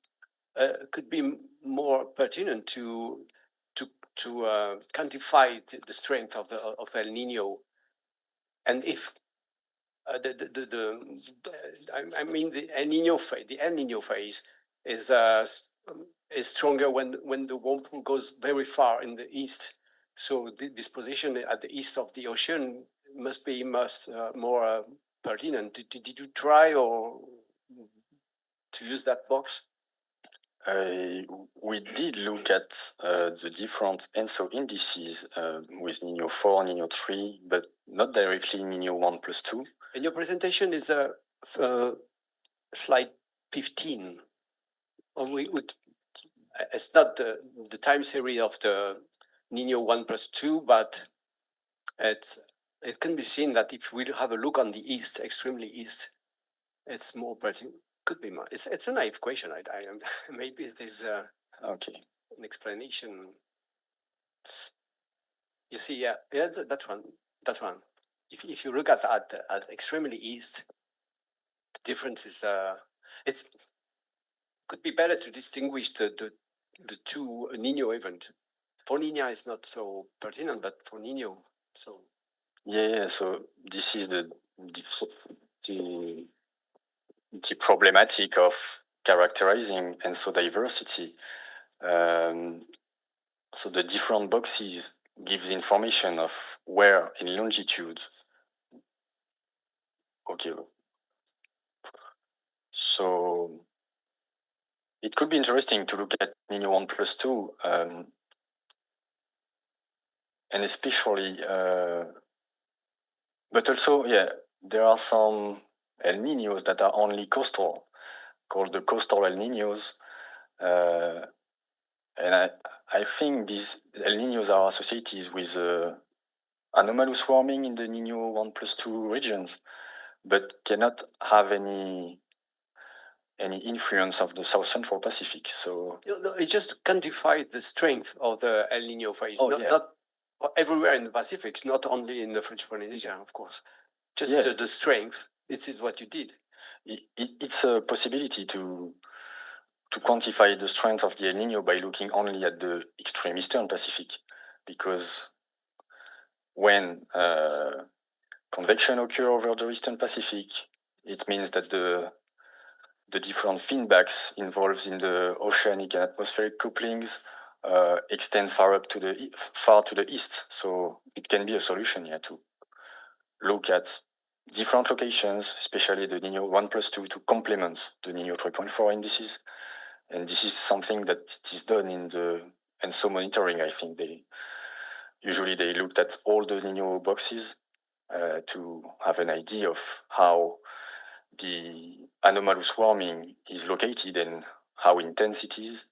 could be more pertinent to quantify the strength of El Niño, and if I mean the El Niño phase is stronger when the warm pool goes very far in the east. So this position at the east of the ocean must be more pertinent. Did you try or to use that box? We did look at the different ENSO indices with Niño 4, Niño 3, but not directly Niño 1+2. And your presentation is slide 15. It's not the time series of the Niño 1+2, but it can be seen that if we have a look on the east, extremely east, it's more pertinent. Could be more. It's a naive question. I maybe there's an explanation. You see, yeah, that one. If you look at extremely east, the difference is it could be better to distinguish the two Niño event. For Niña is not so pertinent, but for Niño, so. Yeah. So this is the problematic of characterizing ENSO diversity. So the different boxes gives information of where in longitude. Okay. So it could be interesting to look at Niño 1+2, and especially, but also, yeah, there are some El Niños that are only coastal, called the coastal El Niños, and I think these El Niños are associated with anomalous warming in the Niño 1+2 regions, but cannot have any influence of the South Central Pacific. So it just quantified the strength of the El Niño phase. Not everywhere in the Pacific, not only in the French Polynesia, of course. Just the strength. This is what you did. It's a possibility to quantify the strength of the El Niño by looking only at the extreme eastern Pacific, because when convection occurs over the eastern Pacific, it means that the different feedbacks involved in the oceanic and atmospheric couplings extend far to the east. So it can be a solution here to look at different locations, especially the Niño 1+2, to complement the Niño 3.4 indices. And this is something that is done in the ENSO monitoring. I think they looked at all the Niño boxes to have an idea of how the anomalous warming is located and how intense it is.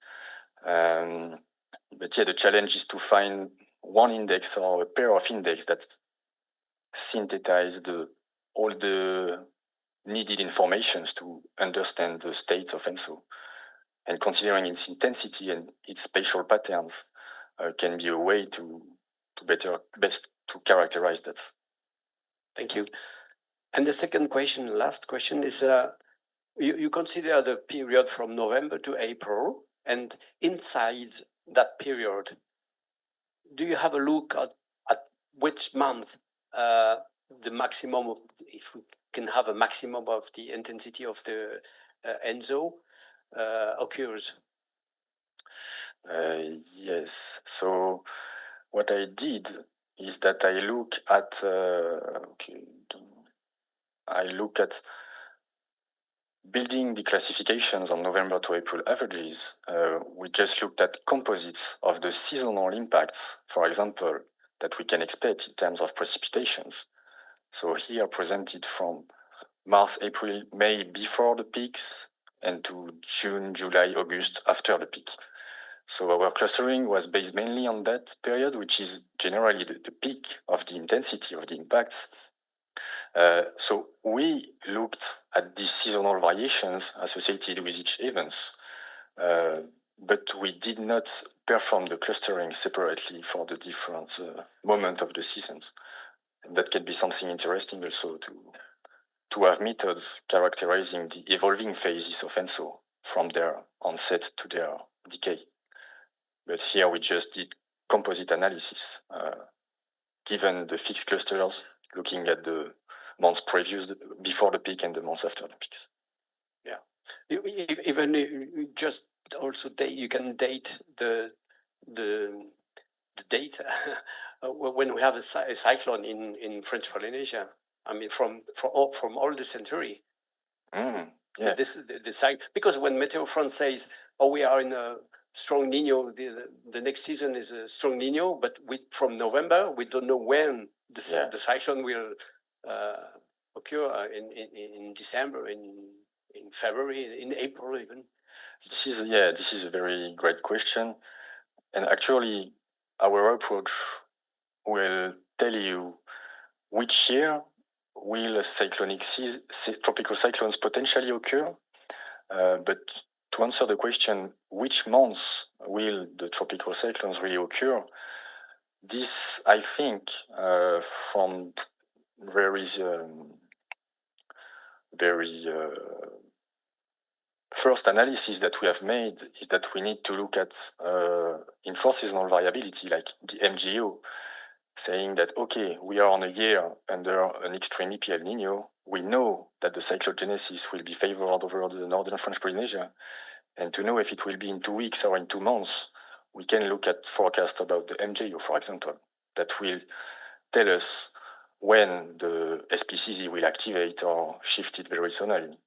But yeah, the challenge is to find one index or a pair of index that synthesize all the needed informations to understand the state of ENSO. And considering its intensity and its spatial patterns can be a way to best to characterize that. Thank you. And the second question, last question, is you consider the period from November to April, and inside that period, do you have a look at which month the maximum, if we can have a maximum of the intensity of the ENSO occurs? Yes. So what I did is that I look at building the classifications on November to April averages. We just looked at composites of the seasonal impacts, for example, that we can expect in terms of precipitations. So here presented from March, April, May before the peaks, and to June, July, August after the peak. So our clustering was based mainly on that period, which is generally the peak of the intensity of the impacts. So we looked at these seasonal variations associated with each event, but we did not perform the clustering separately for the different moments of the seasons. And that can be something interesting also to have methods characterizing the evolving phases of ENSO from their onset to their decay. But here we just did composite analysis, given the fixed clusters, looking at the months previous, before the peak and the months after the peaks. Yeah, even just also you can date the date when we have a cyclone in French Polynesia. I mean, from all the century. Yeah. The cycle, because when Météo-France says, "Oh, we are in a strong Niño," the next season is a strong Niño, but from November we don't know when the cyclone will occur in December, in February, in April even. This is a very great question, and actually our approach will tell you which year will tropical cyclones potentially occur, but to answer the question, which months will the tropical cyclones really occur? This, I think, from very first analysis that we have made is that we need to look at intra-seasonal variability, like the MGO, saying that, okay, we are on a year under an extreme EPL Niño. We know that the cyclogenesis will be favored over the northern French Polynesia. And to know if it will be in 2 weeks or in 2 months, we can look at forecasts about the MGO, for example, that will tell us when the SPCZ will activate or shift it very suddenly.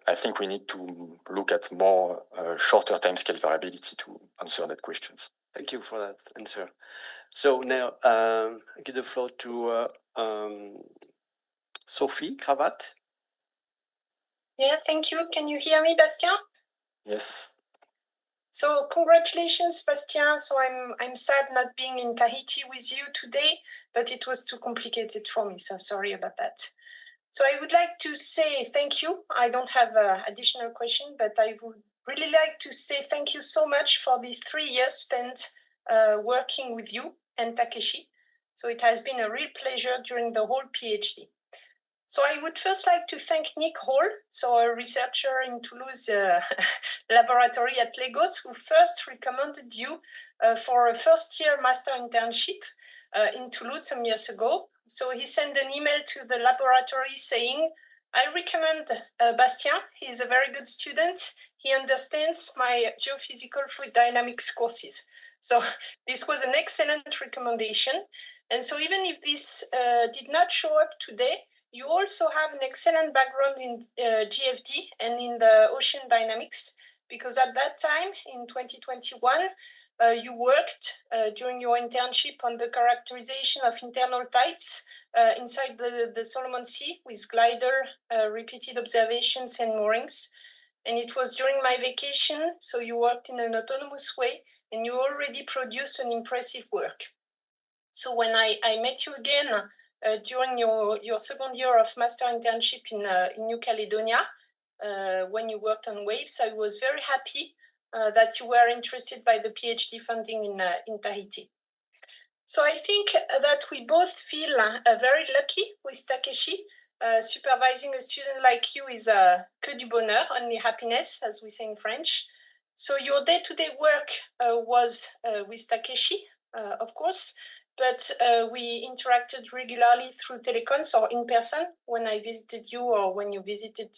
I think we need to look at more shorter timescale variability to answer that question. Thank you for that answer. So now I give the floor to Sophie Cravatte. Yeah, thank you. Can you hear me, Bastien? Yes. So congratulations, Bastien. So I'm sad not being in Tahiti with you today, but it was too complicated for me. So sorry about that. So I would like to say thank you. I don't have an additional question, but I would really like to say thank you so much for the 3 years spent working with you and Takeshi. So it has been a real pleasure during the whole PhD. So I would first like to thank Nick Hall, so a researcher in Toulouse laboratory at Lagos, who first recommended you for a first-year master internship in Toulouse some years ago. So he sent an email to the laboratory saying, "I recommend Bastien. He's a very good student. He understands my geophysical fluid dynamics courses." So this was an excellent recommendation. And so even if this did not show up today, you also have an excellent background in GFD and in the ocean dynamics, because at that time, in 2021, you worked during your internship on the characterization of internal tides inside the Solomon Sea with glider, repeated observations and moorings. And it was during my vacation, so you worked in an autonomous way, and you already produced an impressive work. So when I met you again during your second year of master internship in New Caledonia, when you worked on waves, I was very happy that you were interested by the PhD funding in Tahiti. So I think that we both feel very lucky with Takeshi. Supervising a student like you is que du bonheur, only happiness, as we say in French. So your day-to-day work was with Takeshi, of course, but we interacted regularly through telecons or in person when I visited you or when you visited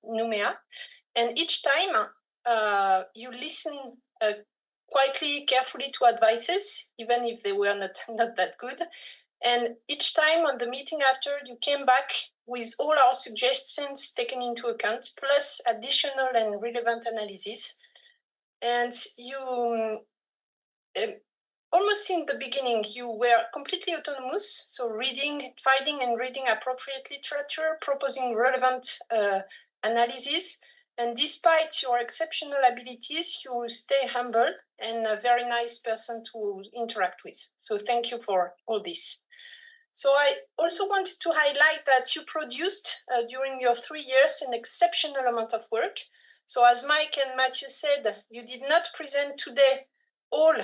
Nouméa. And each time you listen quietly, carefully to advices, even if they were not that good. And each time on the meeting after, you came back with all our suggestions taken into account, plus additional and relevant analysis. And you, almost in the beginning, you were completely autonomous, so finding and reading appropriate literature, proposing relevant analysis. And despite your exceptional abilities, you stay humble and a very nice person to interact with. So thank you for all this. So I also wanted to highlight that you produced during your 3 years an exceptional amount of work. So as Mike and Matthew said, you did not present today all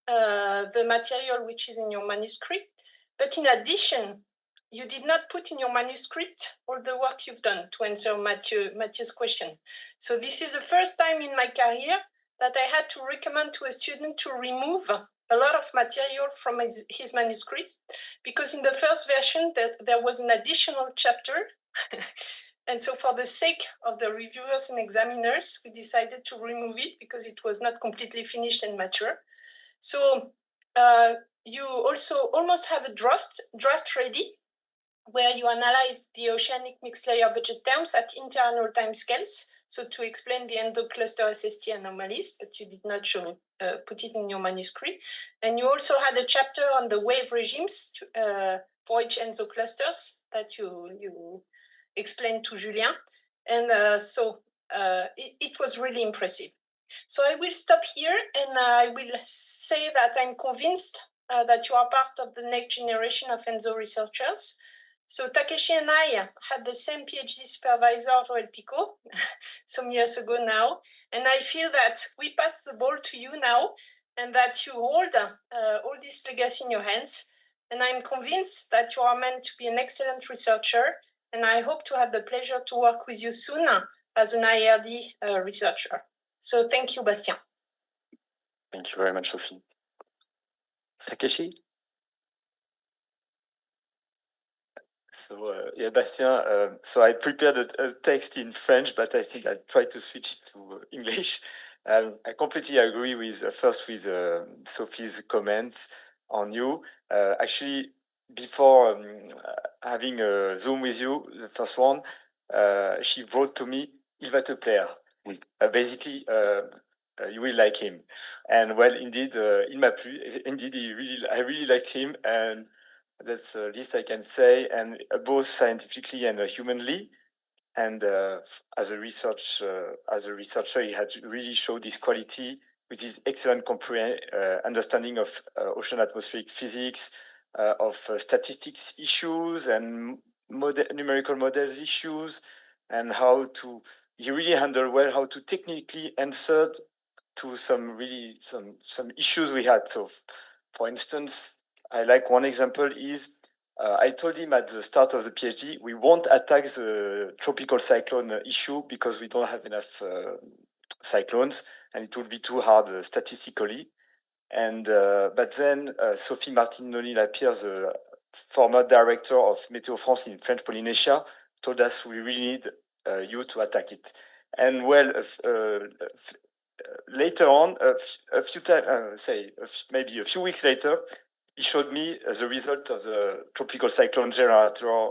the material which is in your manuscript, but in addition, you did not put in your manuscript all the work you've done to answer Matthew's question. So this is the first time in my career that I had to recommend to a student to remove a lot of material from his manuscript, because in the first version there was an additional chapter. And so for the sake of the reviewers and examiners, we decided to remove it because it was not completely finished and mature. So you also almost have a draft ready, where you analyze the oceanic mixed layer budget terms at interannual timescales, so to explain the endocluster SST anomalies, but you did not put it in your manuscript. And you also had a chapter on the wave regimes for each ENSO clusters that you explained to Julien. And so it was really impressive. So I will stop here, and I will say that I'm convinced that you are part of the next generation of ENSO researchers. So Takeshi and I had the same PhD supervisor, Joël Picot, some years ago now. And I feel that we pass the ball to you now, and that you hold all this legacy in your hands. And I'm convinced that you are meant to be an excellent researcher. And I hope to have the pleasure to work with you soon as an IRD researcher. So thank you, Bastien. Thank you very much, Sophie. Takeshi? So yeah, Bastien, so I prepared a text in French, but I think I'll try to switch it to English. I completely agree with Sophie's comments on you. Actually, before having a Zoom with you, the first one, she wrote to me, "Il va te plaire." Basically, you will like him. And well, indeed, il m'a plu. Indeed, I really liked him, and that's the least I can say, and both scientifically and humanly. And as a researcher, he had really showed this quality with his excellent understanding of ocean atmospheric physics, of statistics issues and numerical models issues, and he really handled well how to technically answer to some issues we had. So, for instance, I like one example is I told him at the start of the PhD, we won't attack the tropical cyclone issue because we don't have enough cyclones, and it would be too hard statistically. And but then Sophie Martinoli-Lapierre, the former director of Météo-France in French Polynesia, told us we really need you to attack it. And well, later on, maybe a few weeks later, he showed me the result of the tropical cyclone generator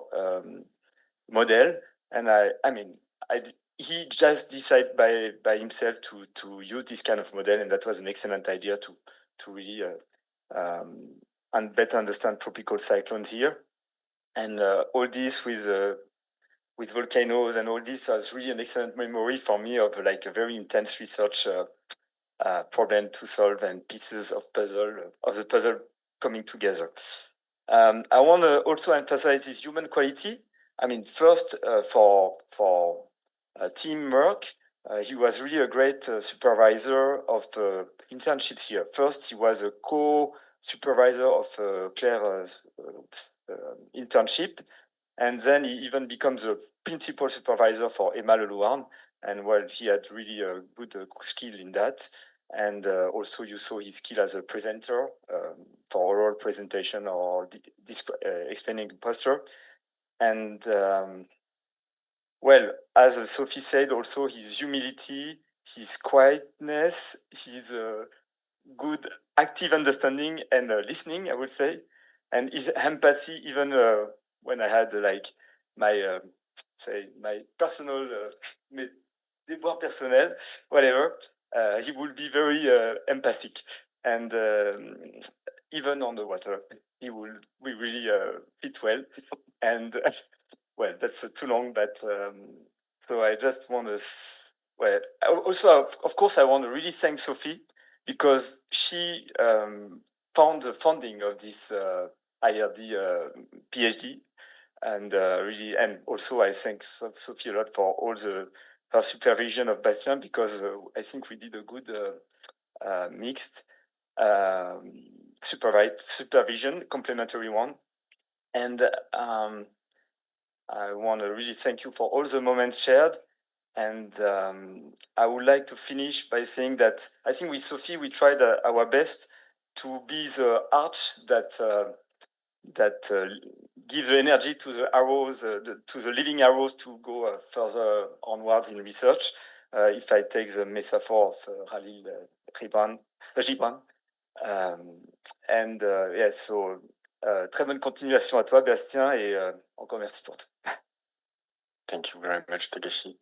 model, and he just decided by himself to use this kind of model, and that was an excellent idea to really and better understand tropical cyclones here, and all this with volcanoes and all this was really an excellent memory for me of like a very intense research problem to solve and pieces of the puzzle coming together. I want to also emphasize this human quality. I mean, first for Team Merck, he was really a great supervisor of internships here. First, he was a co-supervisor of Claire's internship, and then he even becomes a principal supervisor for Emma Lelouarn. And well, he had really a good skill in that. And also you saw his skill as a presenter for oral presentation or explaining poster. And well, as Sophie said, also his humility, his quietness, his good active understanding and listening, I would say, and his empathy, even when I had like my personal devoir personnel, whatever. He will be very empathic, and even on the water, we really fit well. And well, that's too long, but So I just want to, well, also, of course, I want to really thank Sophie because she found the funding of this IRD PhD. And really, and also I thank Sophie a lot for all her supervision of Bastien because I think we did a good mixed supervision, complementary one. And I want to really thank you for all the moments shared. And I would like to finish by saying that I think with Sophie, we tried our best to be the arch that gives the energy to the arrows, to the living arrows to go further onwards in research. If I take the metaphor of Khalil Gibran. So très bonne continuation à toi, Bastien, et encore merci pour tout. Thank you very much, Takeshi.